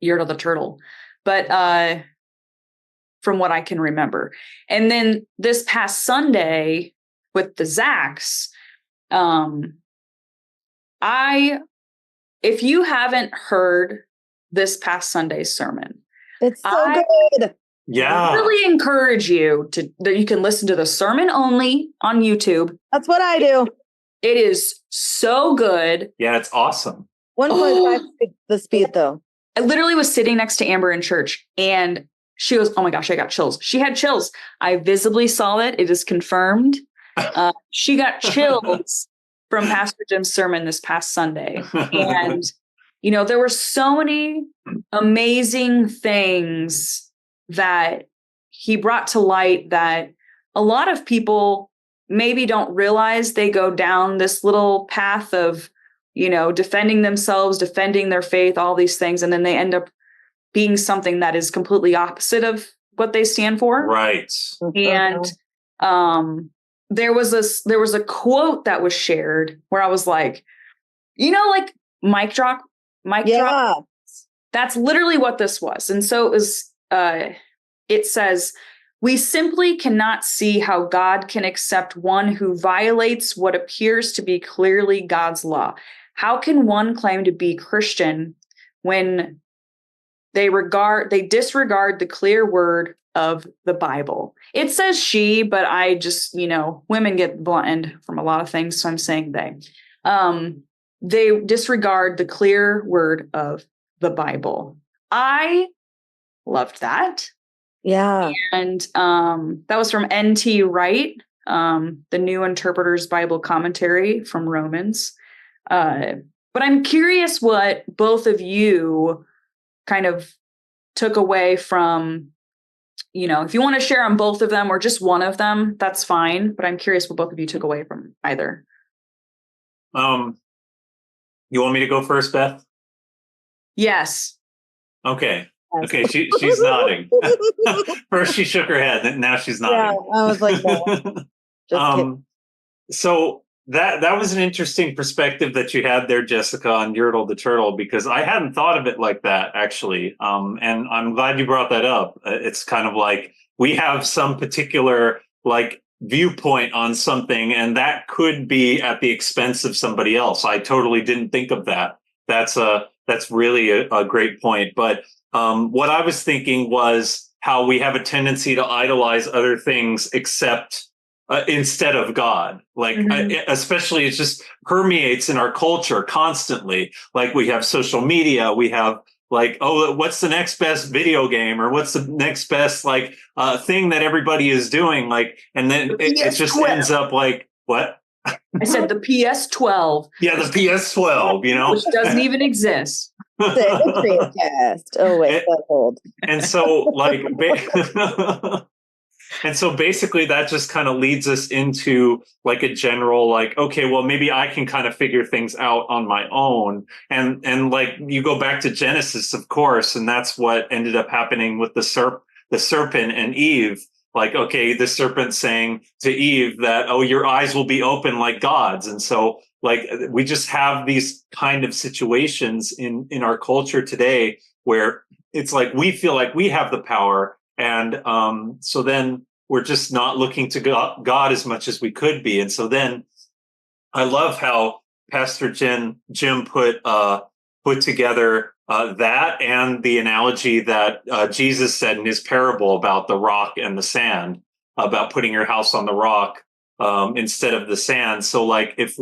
Yertle the turtle. But from what I can remember. And then this past Sunday with the Zaks, if you haven't heard this past Sunday's sermon, it's so good. Yeah. I really encourage you that you can listen to the sermon only on YouTube. That's what I do. It is so good. Yeah, it's awesome. 1.5 the speed though. I literally was sitting next to Amber in church and she goes, "Oh my gosh, I got chills." She had chills. I visibly saw it. It is confirmed. She got chills from Pastor Jim's sermon this past Sunday. And, there were so many amazing things that he brought to light that a lot of people maybe don't realize. They go down this little path of, defending themselves, defending their faith, all these things. And then they end up being something that is completely opposite of what they stand for. Right. And there was a quote that was shared where I was like, like mic drop. That's literally what this was. And so it was, it says, "We simply cannot see how God can accept one who violates what appears to be clearly God's law. How can one claim to be Christian when they disregard the clear word of the Bible?" It says she, but I just, women get blinded from a lot of things. So I'm saying they. They disregard the clear word of the Bible. I loved that. Yeah. And that was from N.T. Wright, the New Interpreter's Bible Commentary from Romans. But I'm curious what both of you kind of took away from, if you want to share on both of them or just one of them, that's fine. But I'm curious what both of you took away from either. You want me to go first, Beth? Yes. Okay. Okay, she's nodding. First she shook her head, and now she's Yeah, nodding. I was like, no, just kidding. So that was an interesting perspective that you had there, Jessica, on Yertle the turtle, because I hadn't thought of it like that actually. And I'm glad you brought that up. It's kind of like we have some particular like viewpoint on something, and that could be at the expense of somebody else. I totally didn't think of that. That's really a great point. But what I was thinking was how we have a tendency to idolize other things except instead of God. Like, especially it just permeates in our culture constantly. Like we have social media, we have like, oh, what's the next best video game, or what's the next best like thing that everybody is doing? Like, and then it just ends up like, what? I said the PS12. Yeah, the PS12, which doesn't even exist. The Dreamcast. Oh wait, that's old. And so like and so basically that just kind of leads us into like a general like, okay, well, maybe I can kind of figure things out on my own. And like you go back to Genesis, of course, and that's what ended up happening with the serpent and Eve. Like, okay, the serpent saying to Eve that, oh, your eyes will be open like God's. And so like we just have these kind of situations in our culture today where it's like we feel like we have the power. And so then we're just not looking to God as much as we could be. And so then I love how Pastor Jim put together that and the analogy that Jesus said in his parable about the rock and the sand, about putting your house on the rock instead of the sand. So like if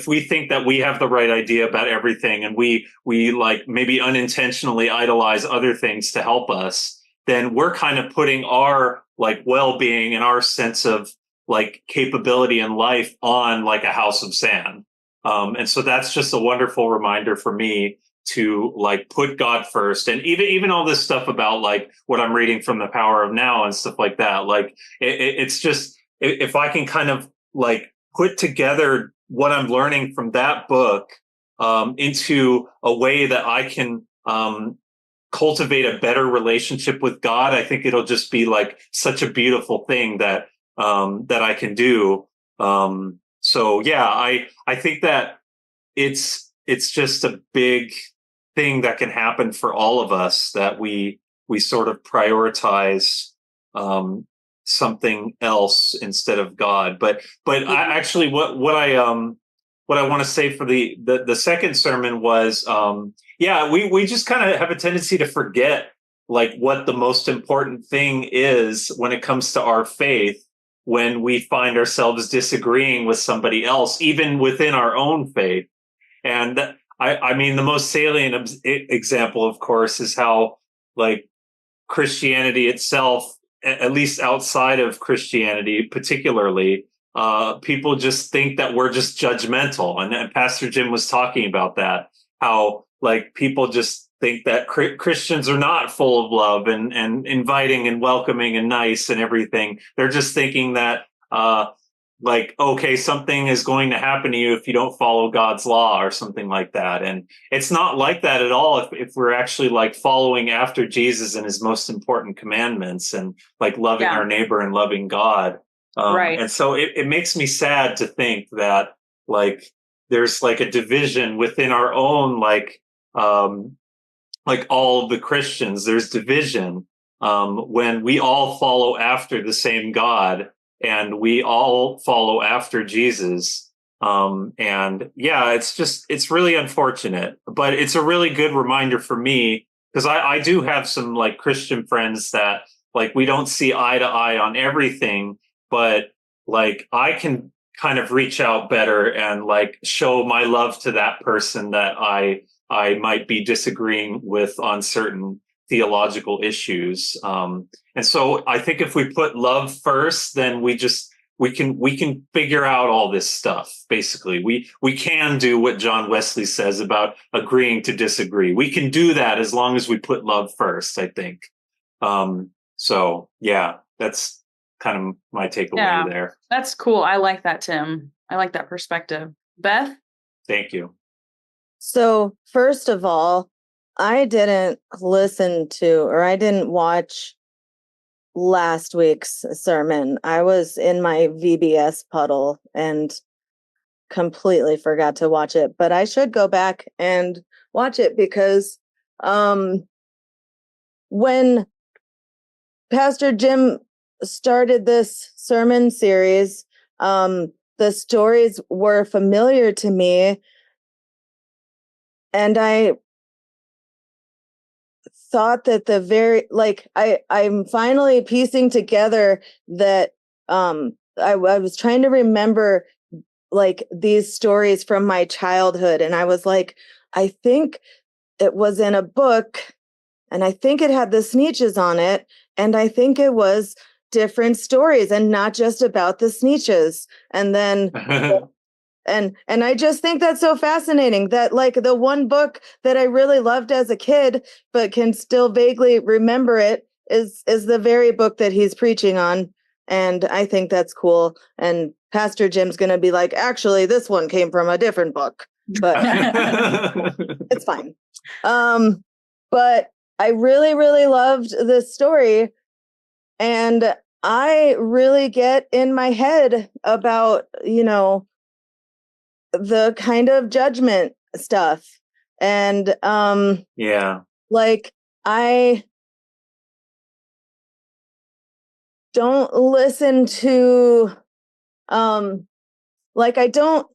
we think that we have the right idea about everything, and we like maybe unintentionally idolize other things to help us, then we're kind of putting our like well-being and our sense of like capability in life on like a house of sand. And so that's just a wonderful reminder for me to like put God first. And even all this stuff about like what I'm reading from The Power of Now and stuff like that, like it's just, if I can kind of like put together what I'm learning from that book into a way that I can cultivate a better relationship with God, I think it'll just be like such a beautiful thing that I can do. So yeah, I think that it's just a big thing that can happen for all of us, that we sort of prioritize something else instead of God. But I actually what I want to say for the second sermon was we just kind of have a tendency to forget like what the most important thing is when it comes to our faith, when we find ourselves disagreeing with somebody else, even within our own faith. And I mean, the most salient example, of course, is how like Christianity itself, at least outside of Christianity, particularly, people just think that we're just judgmental. And Pastor Jim was talking about that, how like people just think that Christians are not full of love and inviting and welcoming and nice and everything. They're just thinking that, like, okay, something is going to happen to you if you don't follow God's law or something like that. And it's not like that at all. If we're actually like following after Jesus and his most important commandments, and like loving our neighbor and loving God. Right. And so it makes me sad to think that like there's like a division within our own, like all of the Christians, there's division when we all follow after the same God. And we all follow after Jesus. And yeah, it's really unfortunate, but it's a really good reminder for me, because I do have some like Christian friends that like we don't see eye to eye on everything, but like I can kind of reach out better and like show my love to that person that I might be disagreeing with on certain theological issues. And so I think if we put love first, then we can figure out all this stuff. Basically, we can do what John Wesley says about agreeing to disagree. We can do that as long as we put love first, I think. So yeah, that's kind of my takeaway there. That's cool. I like that, Tim. I like that perspective. Beth? Thank you. So first of all, I didn't listen to, or I didn't watch last week's sermon. I was in my VBS puddle and completely forgot to watch it, but I should go back and watch it because when Pastor Jim started this sermon series, the stories were familiar to me, and I thought that I'm finally piecing together that I was trying to remember like these stories from my childhood, and I was like, I think it was in a book, and I think it had the Sneetches on it, and I think it was different stories and not just about the Sneetches. And then and I just think that's so fascinating that like the one book that I really loved as a kid but can still vaguely remember it is the very book that he's preaching on. And I think that's cool. And Pastor Jim's going to be like, actually, this one came from a different book, but it's fine. But I really, really loved this story. And I really get in my head about, the kind of judgment stuff. And yeah. like I don't listen to like I don't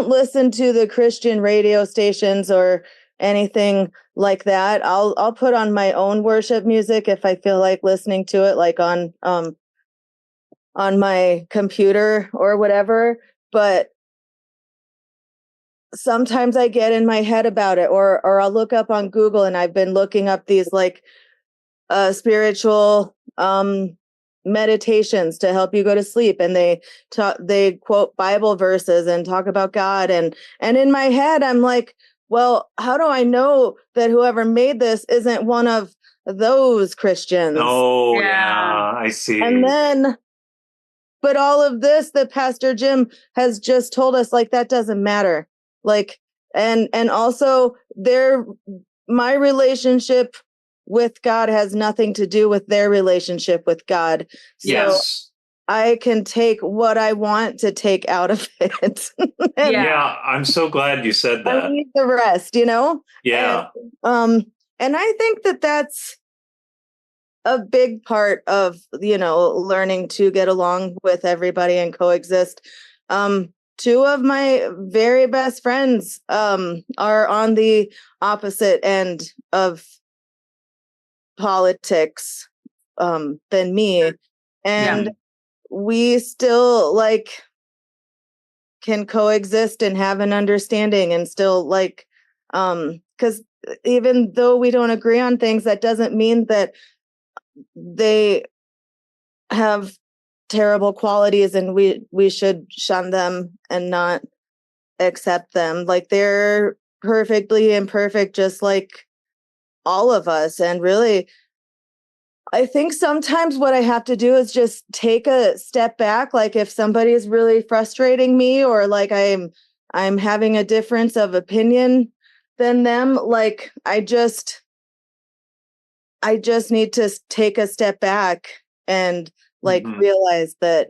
listen to the Christian radio stations or anything like that. I'll put on my own worship music if I feel like listening to it, like on my computer or whatever. But sometimes I get in my head about it, or I'll look up on Google, and I've been looking up these like spiritual meditations to help you go to sleep, and they quote Bible verses and talk about God, and in my head I'm like, well, how do I know that whoever made this isn't one of those Christians? Oh yeah, I see. And then but all of this that Pastor Jim has just told us, like, that doesn't matter. Like, and also my relationship with God has nothing to do with their relationship with God. So yes. I can take what I want to take out of it. Yeah, I'm so glad you said that. I need the rest, Yeah. And I think that that's a big part of, learning to get along with everybody and coexist. Two of my very best friends are on the opposite end of politics than me. And we still like can coexist and have an understanding and still like, because even though we don't agree on things, that doesn't mean that they have terrible qualities and we should shun them and not accept them. Like, they're perfectly imperfect, just like all of us. And really, I think sometimes what I have to do is just take a step back. Like, if somebody is really frustrating me, or like I'm having a difference of opinion than them, like I just need to take a step back and like realize that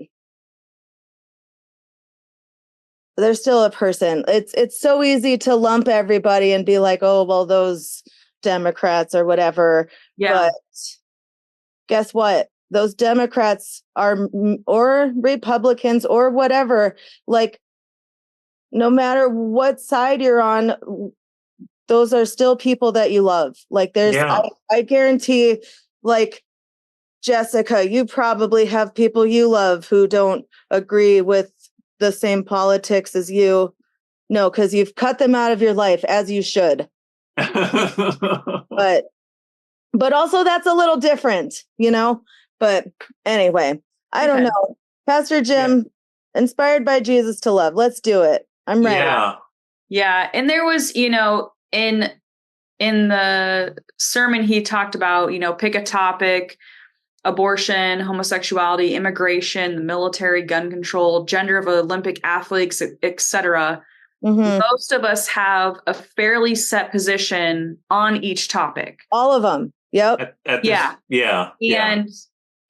they're still a person. It's so easy to lump everybody and be like, oh, well, those Democrats or whatever. Yeah. But guess what? Those Democrats or Republicans or whatever, like, no matter what side you're on, those are still people that you love. Like, I guarantee, like, Jessica, you probably have people you love who don't agree with the same politics as you. No, because you've cut them out of your life, as you should. But also that's a little different, But anyway, I don't know. Pastor Jim, inspired by Jesus to love. Let's do it. I'm ready. Yeah. And there was, in the sermon, he talked about, pick a topic: abortion, homosexuality, immigration, the military, gun control, gender of Olympic athletes, etc. Mhm. Most of us have a fairly set position on each topic. All of them. Yep. At this, Yeah. yeah.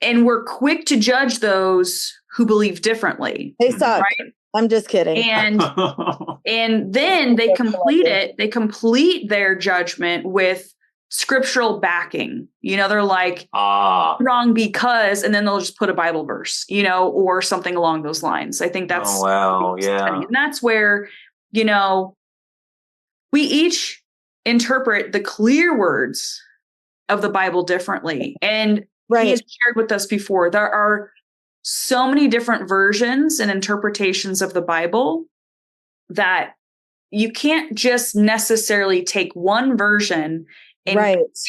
And we're quick to judge those who believe differently. They suck. Right. I'm just kidding. And then they complete their judgment with scriptural backing. They're like, wrong because, and then they'll just put a Bible verse, or something along those lines. I think that's, oh, wow. Yeah. and that's where, we each interpret the clear words of the Bible differently. And he has shared with us before, there are so many different versions and interpretations of the Bible that you can't just necessarily take one version and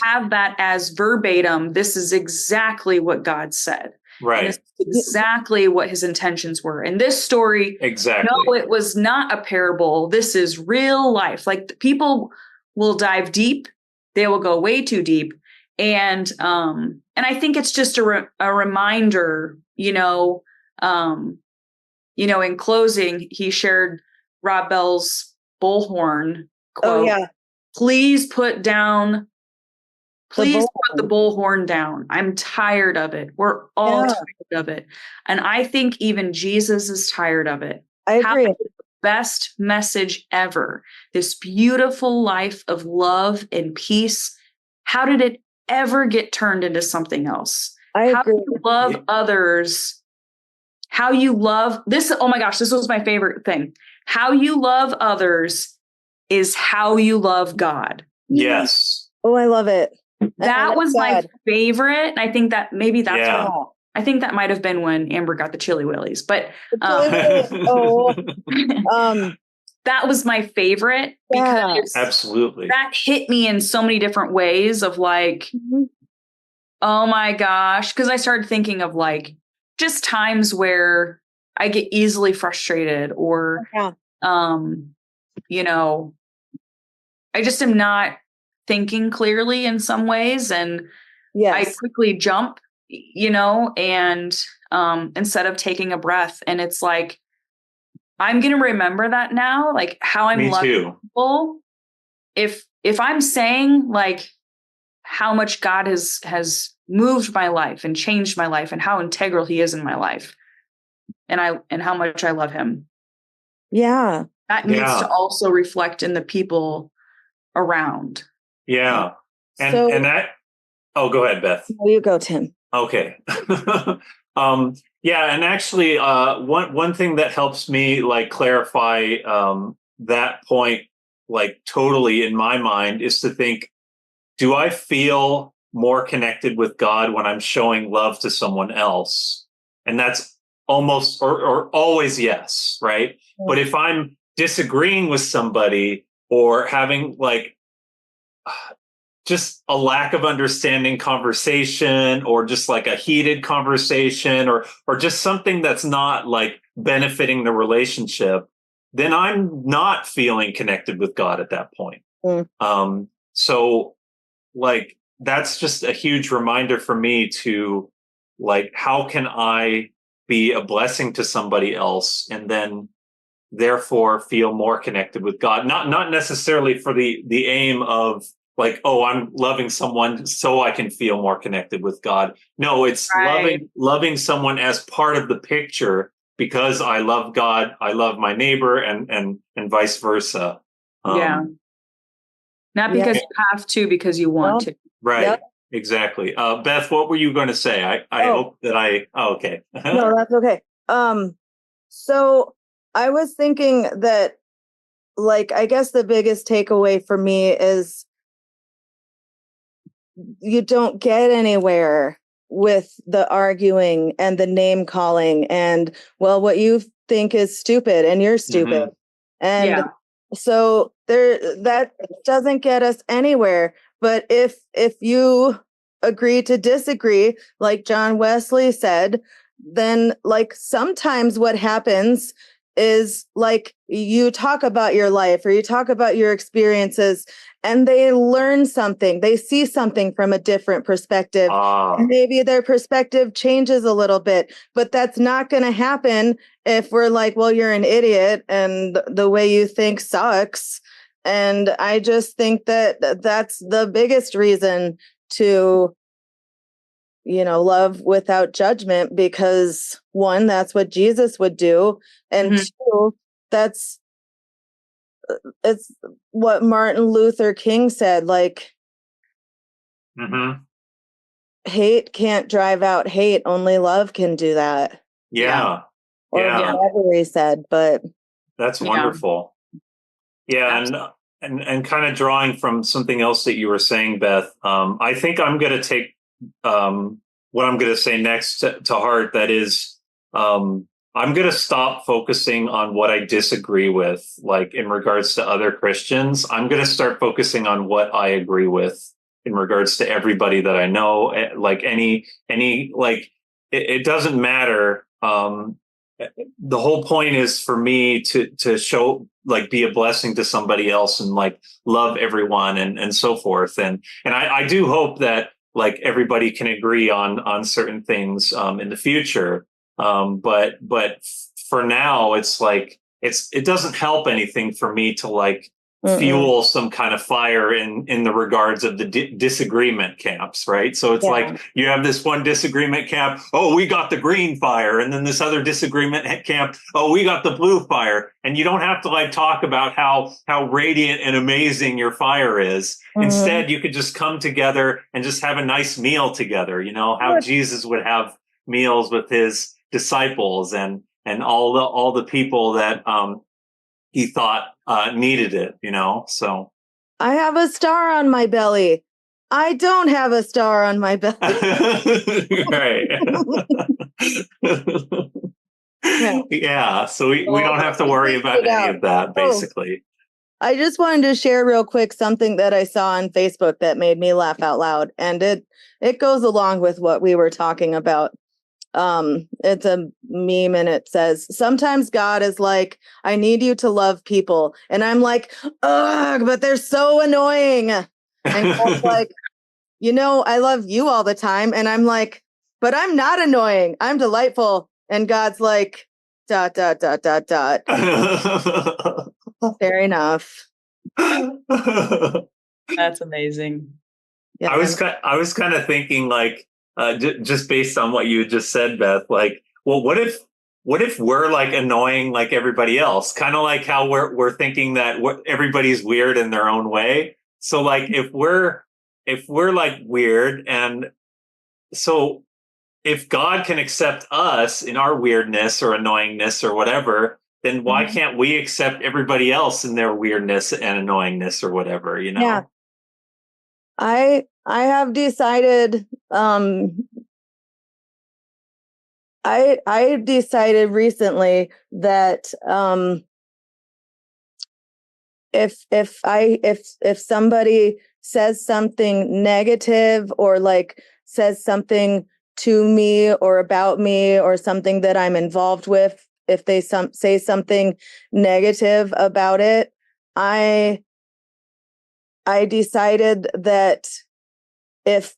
have that as verbatim. This is exactly what God said. Right. This is exactly what his intentions were. And this story, exactly. No, it was not a parable. This is real life. Like, people will dive deep. They will go way too deep. And I think it's just a reminder, in closing, he shared Rob Bell's bullhorn quote. Oh, yeah. Please put the bullhorn down. I'm tired of it. We're all tired of it. And I think even Jesus is tired of it. I agree. The best message ever. This beautiful life of love and peace. How did it ever get turned into something else? How you love others, how you love this. Oh my gosh, this was my favorite thing. How you love others is how you love God. Yes. Oh, I love it. That was my favorite. I think that maybe that's what, I think that might have been when Amber got the chili willies, but that was my favorite because absolutely that hit me in so many different ways of like, oh my gosh. Cause I started thinking of like just times where I get easily frustrated or, I just am not thinking clearly in some ways. And I quickly jump, and instead of taking a breath, and it's like, I'm going to remember that now, like how I'm loving people. If I'm saying like how much God has moved my life and changed my life and how integral he is in my life and how much I love him. Yeah. That needs to also reflect in the people around. Yeah. And that, go ahead, Beth. You go, Tim. Okay. Yeah. And actually, one thing that helps me like clarify that point, like totally in my mind, is to think, do I feel more connected with God when I'm showing love to someone else? And that's almost or always yes, right? Mm-hmm. But if I'm disagreeing with somebody or having like just a lack of understanding conversation or just like a heated conversation or just something that's not like benefiting the relationship, then I'm not feeling connected with God at that point. Mm. So like, that's just a huge reminder for me to like, how can I be a blessing to somebody else and then therefore feel more connected with God? Not necessarily for the aim of like, oh, I'm loving someone so I can feel more connected with God. No, it's loving someone as part of the picture because I love God, I love my neighbor, and vice versa. Not because you have to, because you want to. Right. Yep. Exactly. Beth, what were you going to say? I hope that okay. No, that's okay. So I was thinking that, like, I guess the biggest takeaway for me is you don't get anywhere with the arguing and the name calling and, well, what you think is stupid and you're stupid. Mm-hmm. And so that doesn't get us anywhere. But if you agree to disagree, like John Wesley said, then like sometimes what happens is like you talk about your life or you talk about your experiences and they learn something. They see something from a different perspective. And maybe their perspective changes a little bit, but that's not going to happen if we're like, well, you're an idiot and the way you think sucks. And I just think that that's the biggest reason to, love without judgment, because one, that's what Jesus would do. And two, it's what Martin Luther King said, like, hate can't drive out hate. Only love can do that. Yeah. Or whatever he said, but that's wonderful. Yeah. And kind of drawing from something else that you were saying, Beth, I think I'm going to take what I'm going to say next to heart. That is, I'm going to stop focusing on what I disagree with, like in regards to other Christians. I'm going to start focusing on what I agree with in regards to everybody that I know. Like it doesn't matter. The whole point is for me to show, like, be a blessing to somebody else and like love everyone and so forth. And I do hope that like everybody can agree on certain things in the future. But for now, it's like, it doesn't help anything for me to like fuel some kind of fire in the regards of the disagreement camps, right? So it's like you have this one disagreement camp, oh, we got the green fire, and then this other disagreement camp, oh, we got the blue fire, and you don't have to like talk about how radiant and amazing your fire is. Instead, you could just come together and just have a nice meal together. How Jesus would have meals with his disciples and all the people that he thought needed it, so. I have a star on my belly. I don't have a star on my belly. Right. Yeah. So we don't have to worry about any of that, basically. I just wanted to share real quick something that I saw on Facebook that made me laugh out loud. And it goes along with what we were talking about. It's a meme and it says, sometimes God is like, I need you to love people. And I'm like, ugh, but they're so annoying. And God's like, I love you all the time. And I'm like, but I'm not annoying. I'm delightful. And God's like, ... Fair enough. That's amazing. Yeah, I was kind of thinking like, just based on what you just said, Beth, like, well, what if we're like annoying like everybody else? Kind of like how we're thinking that everybody's weird in their own way. So like if we're like weird, and so if God can accept us in our weirdness or annoyingness or whatever, then why can't we accept everybody else in their weirdness and annoyingness or whatever, Yeah. I have decided, I decided recently that if somebody says something negative or like says something to me or about me or something that I'm involved with, if they say something negative about it, I decided that if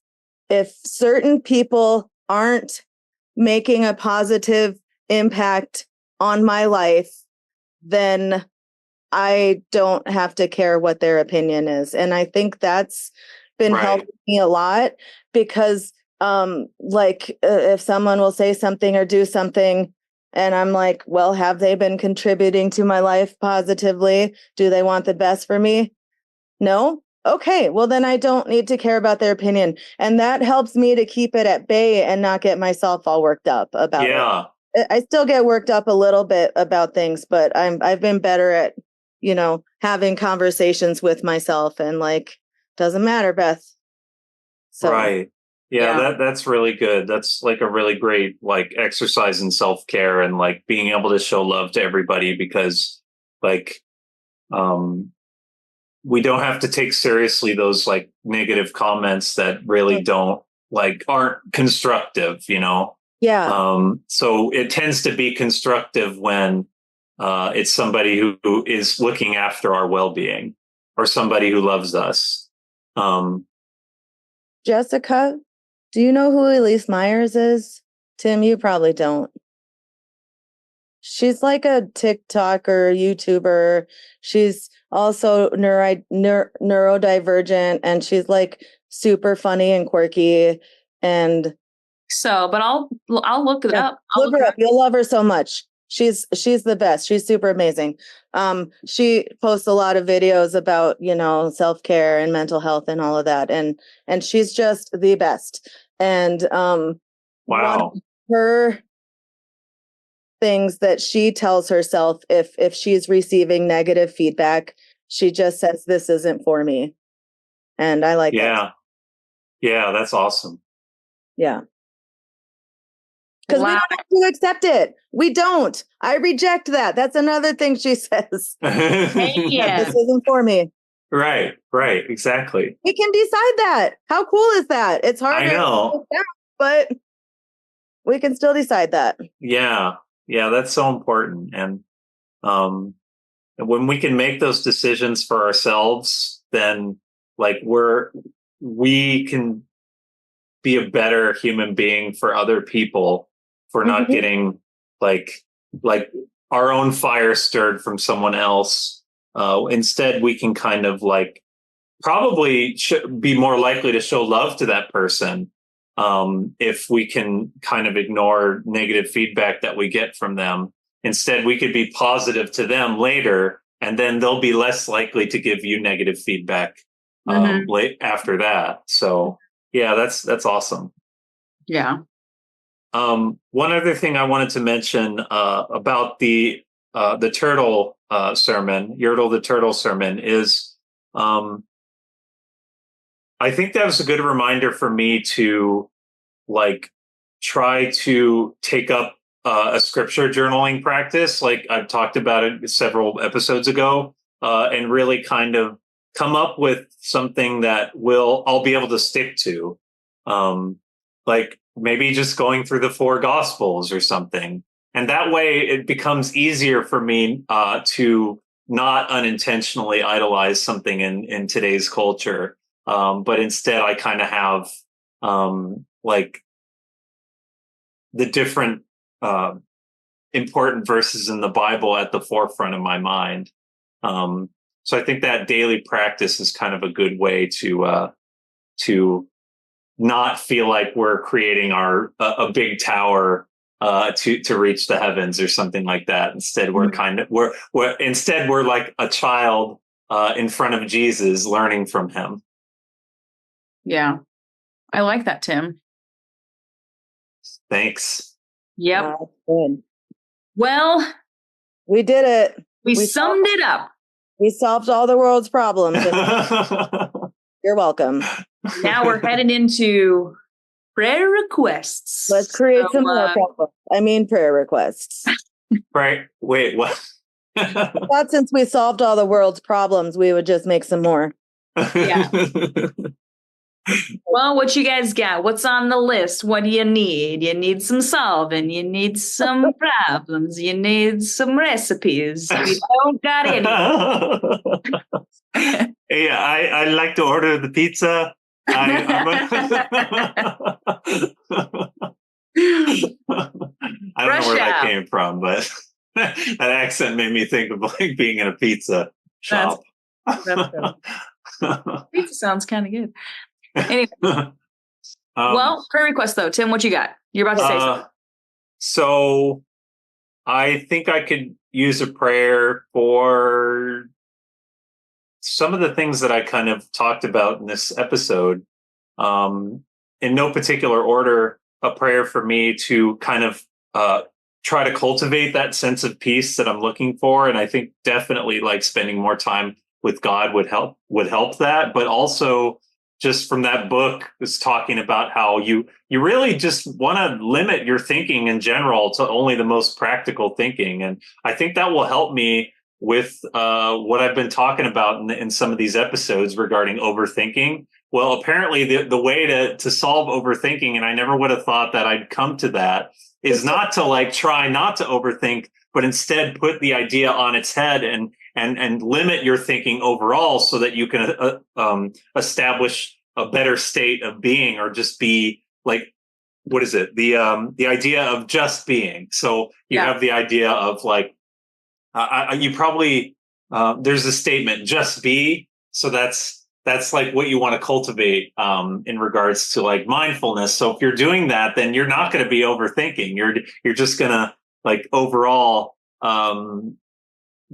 certain people aren't making a positive impact on my life, then I don't have to care what their opinion is. And I think that's been helping me a lot, because if someone will say something or do something and I'm like, well, have they been contributing to my life positively? Do they want the best for me? No? Okay, well, then I don't need to care about their opinion. And that helps me to keep it at bay and not get myself all worked up about it. I still get worked up a little bit about things, but I've been better at, having conversations with myself and like, doesn't matter, Beth. So, right. Yeah, that's really good. That's like a really great like exercise in self-care and like being able to show love to everybody, because like we don't have to take seriously those like negative comments that really aren't constructive, Yeah. So it tends to be constructive when It's somebody who is looking after our well-being, or somebody who loves us. Jessica, do you know who Elise Myers is? Tim, you probably don't. She's like a TikToker, YouTuber. She's also neurodivergent, and she's like super funny and quirky. And So, but I'll look it up. I'll look her up. You'll love her so much. She's the best. She's super amazing. She posts a lot of videos about, self-care and mental health and all of that. And she's just the best. And Wow. One of her things that she tells herself, if she's receiving negative feedback, she just says, "This isn't for me." And I like that. Yeah, that's awesome. Yeah. Because we don't have to accept it. We don't. I reject that. That's another thing she says. Yeah. This isn't for me. Right, exactly. We can decide that. How cool is that? It's hard. I know. But we can still decide that. Yeah, that's so important. And when we can make those decisions for ourselves, then we can be a better human being for other people, for not getting like our own fire stirred from someone else. Instead, we can kind of probably be more likely to show love to that person if we can kind of ignore negative feedback that we get from them. Instead, we could be positive to them later, and then they'll be less likely to give you negative feedback after that. So yeah, that's awesome. Yeah. One other thing I wanted to mention about the turtle sermon, Yertle the turtle sermon, is I think that was a good reminder for me to try to take up a scripture journaling practice, like I've talked about it several episodes ago, and really kind of come up with something that I'll be able to stick to. Maybe just going through the 4 Gospels or something. And that way it becomes easier for me to not unintentionally idolize something in today's culture. But instead I kind of have the different important verses in the Bible at the forefront of my mind. So I think that daily practice is kind of a good way to not feel like we're creating a big tower to reach the heavens or something like that. Instead, we're we're like a child in front of Jesus, learning from him. Yeah, I like that, Tim. Thanks. Yep. Good. Well, we did it. We summed it up. We solved all the world's problems. You're welcome. Now we're heading into prayer requests. Let's create some more problems. Prayer requests. Right. Wait, what? I thought since we solved all the world's problems, we would just make some more. Yeah. Well, what you guys got? What's on the list? What do you need? You need some solving. You need some problems. You need some recipes. We don't got any. Hey, I like to order the pizza. I don't know where that came from, but that accent made me think of being in a pizza shop. That's good. Pizza sounds kind of good. Anyway, well, prayer request though, Tim. What you got? You're about to say something. So, I think I could use a prayer for some of the things that I kind of talked about in this episode. In no particular order, a prayer for me to kind of try to cultivate that sense of peace that I'm looking for, and I think definitely spending more time with God would help that, but also. Just from that book is talking about how you really just want to limit your thinking in general to only the most practical thinking. And I think that will help me with what I've been talking about in some of these episodes regarding overthinking. Well, apparently the way to solve overthinking, and I never would have thought that I'd come to that, is not to try not to overthink, but instead put the idea on its head and limit your thinking overall so that you can establish a better state of being, or just be like, what is it? The idea of just being. So you have the idea of like, you probably, there's a statement, just be. So that's like what you want to cultivate in regards to like mindfulness. So if you're doing that, then you're not going to be overthinking. You're just going to like overall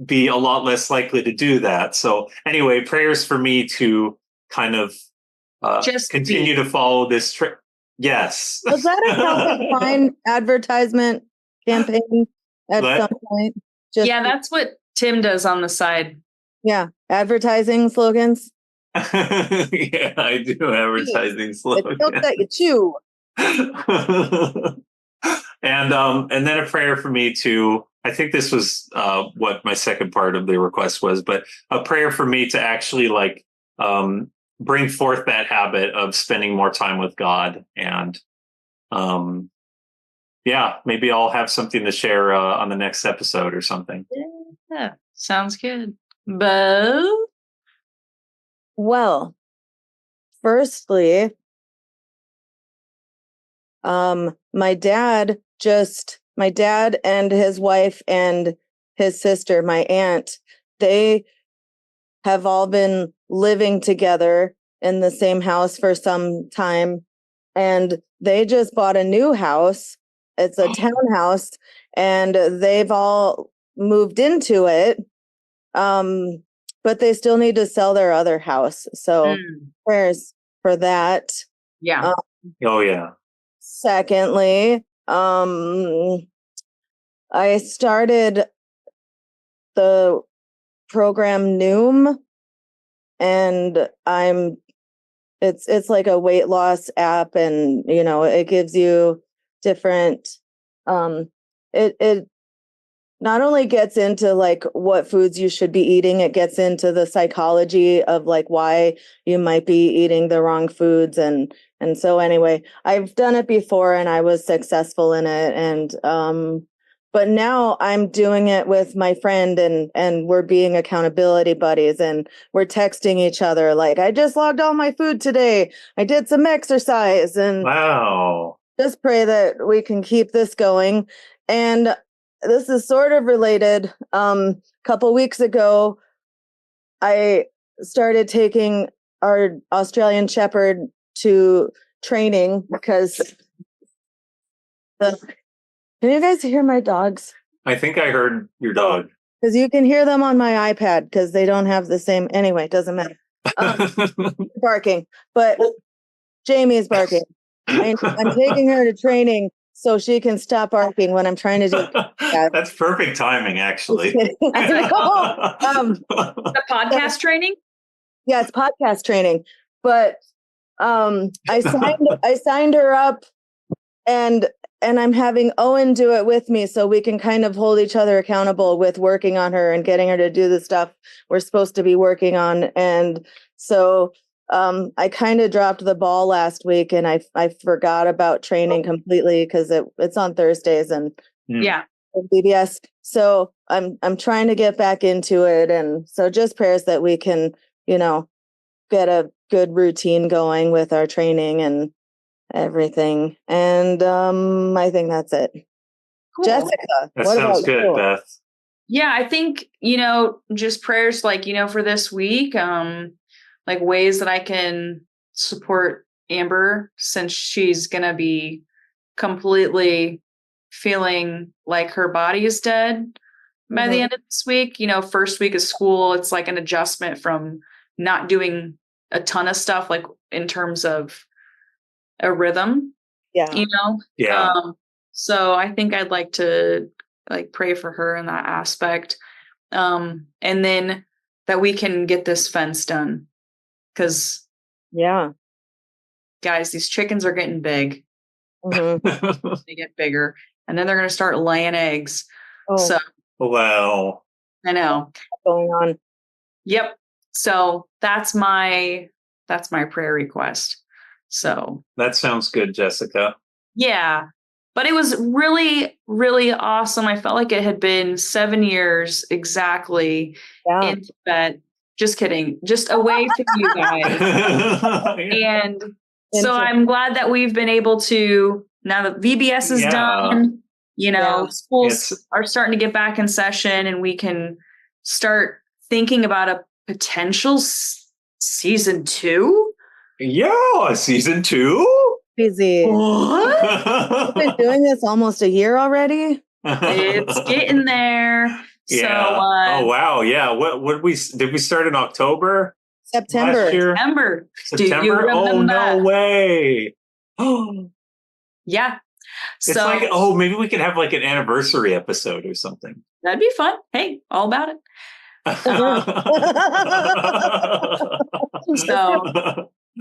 be a lot less likely to do that. So anyway, prayers for me to kind of Just continue to follow this trick. Yes. Was that a Calvin Klein advertisement campaign at some point? Yeah, that's what Tim does on the side. Yeah, advertising slogans. Yeah, I do advertising slogans. It's milk that you chew. And then a prayer for me to, I think this was what my second part of the request was, but a prayer for me to actually like bring forth that habit of spending more time with God. And maybe I'll have something to share on the next episode or something. Yeah, sounds good. Bo? Well, firstly, my dad and his wife and his sister, my aunt, they have all been living together in the same house for some time, and they just bought a new house. It's a townhouse, and they've all moved into it. But they still need to sell their other house. So prayers for that. Yeah. Oh yeah. Secondly, I started the program Noom, and it's like a weight loss app, and it gives you different it not only gets into like what foods you should be eating, it gets into the psychology of like why you might be eating the wrong foods. And so anyway, I've done it before and I was successful in it. And, but now I'm doing it with my friend, and we're being accountability buddies, and we're texting each other. Like, I just logged all my food today. I did some exercise, and wow. Just pray that we can keep this going. And this is sort of related. A couple weeks ago, I started taking our Australian Shepherd to training because can you guys hear my dogs? I think I heard your dog. Because you can hear them on my iPad because they don't have the same. Anyway, it doesn't matter. Barking, but Jamie's barking. I'm taking her to training so she can stop barking when I'm trying to do that. That's perfect timing, actually. I know. The podcast training? Yeah, it's podcast training. But I signed her up, and I'm having Owen do it with me so we can kind of hold each other accountable with working on her and getting her to do the stuff we're supposed to be working on. And so I kind of dropped the ball last week, and I forgot about training completely because it's on Thursdays and BBS. So I'm trying to get back into it, and so just prayers that we can, get a good routine going with our training and everything. And I think that's it. Cool. Jessica, that what sounds about good, you? Beth. Yeah, I think, just prayers like, for this week, like ways that I can support Amber since she's going to be completely feeling like her body is dead by the end of this week. First week of school, it's like an adjustment from not doing a ton of stuff, like in terms of a rhythm, Yeah. Yeah. So I think I'd like to like pray for her in that aspect. And then that we can get this fence done. Because guys, these chickens are getting big. They get bigger, and then they're going to start laying eggs. So wow, I know what's going on. Yep. So that's my prayer request. So that sounds good, Jessica. Yeah. But it was really, really awesome. I felt like it had been 7 years exactly in Tibet. Just kidding. Just away from you guys. And so I'm glad that we've been able to, now that VBS is done, schools are starting to get back in session and we can start thinking about a potential season 2. Yeah, season 2? Crazy. What? We've been doing this almost a year already. It's getting there. Yeah. So, oh wow. Yeah. What did we start in October? September. Last year? September. Oh no way. Yeah. It's so like, maybe we could have like an anniversary episode or something. That'd be fun. Hey, all about it. So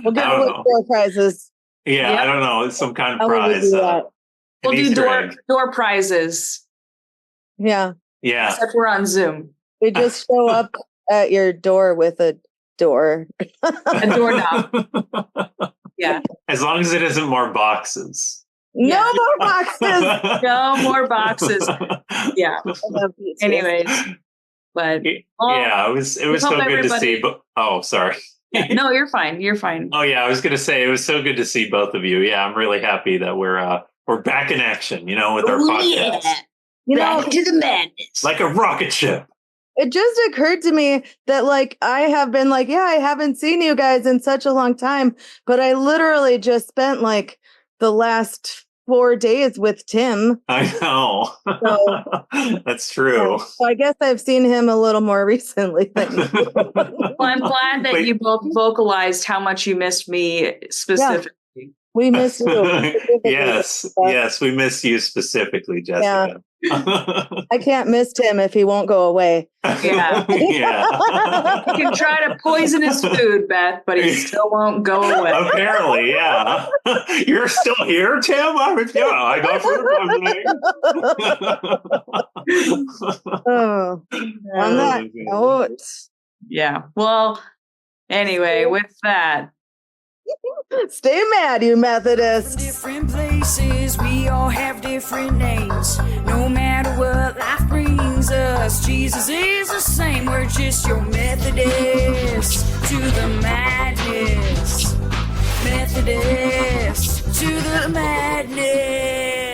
we'll give away door prizes. Yeah, yep. I don't know. It's some kind of prize. We'll do door prizes. Yeah. Yeah. Except we're on Zoom. We just show up at your door with a door. A doorknob. Yeah. As long as it isn't more boxes. No more boxes. No more boxes. Yeah. Anyways. But it was so good to see. Sorry. No, you're fine. You're fine. Oh yeah, I was gonna say it was so good to see both of you. Yeah, I'm really happy that we're back in action, with our podcast. Back to the madness. Like a rocket ship. It just occurred to me that I have been I haven't seen you guys in such a long time, but I literally just spent the last 4 days with Tim. I know. So, that's true. So I guess I've seen him a little more recently than you. Well, I'm glad that you both vocalized how much you missed me specifically. Yeah, we miss you. Yes, we miss you specifically, Jessica. Yeah. I can't miss Tim if he won't go away. Yeah. Yeah. You can try to poison his food, Beth, but he still won't go away. Apparently, yeah. You're still here, Tim? I got food poisoning. On that note. Yeah. Well, anyway, with that. Stay mad, you Methodists. Different places, we all have different names. No matter what life brings us, Jesus is the same. We're just your Methodists to the madness. Methodists to the madness.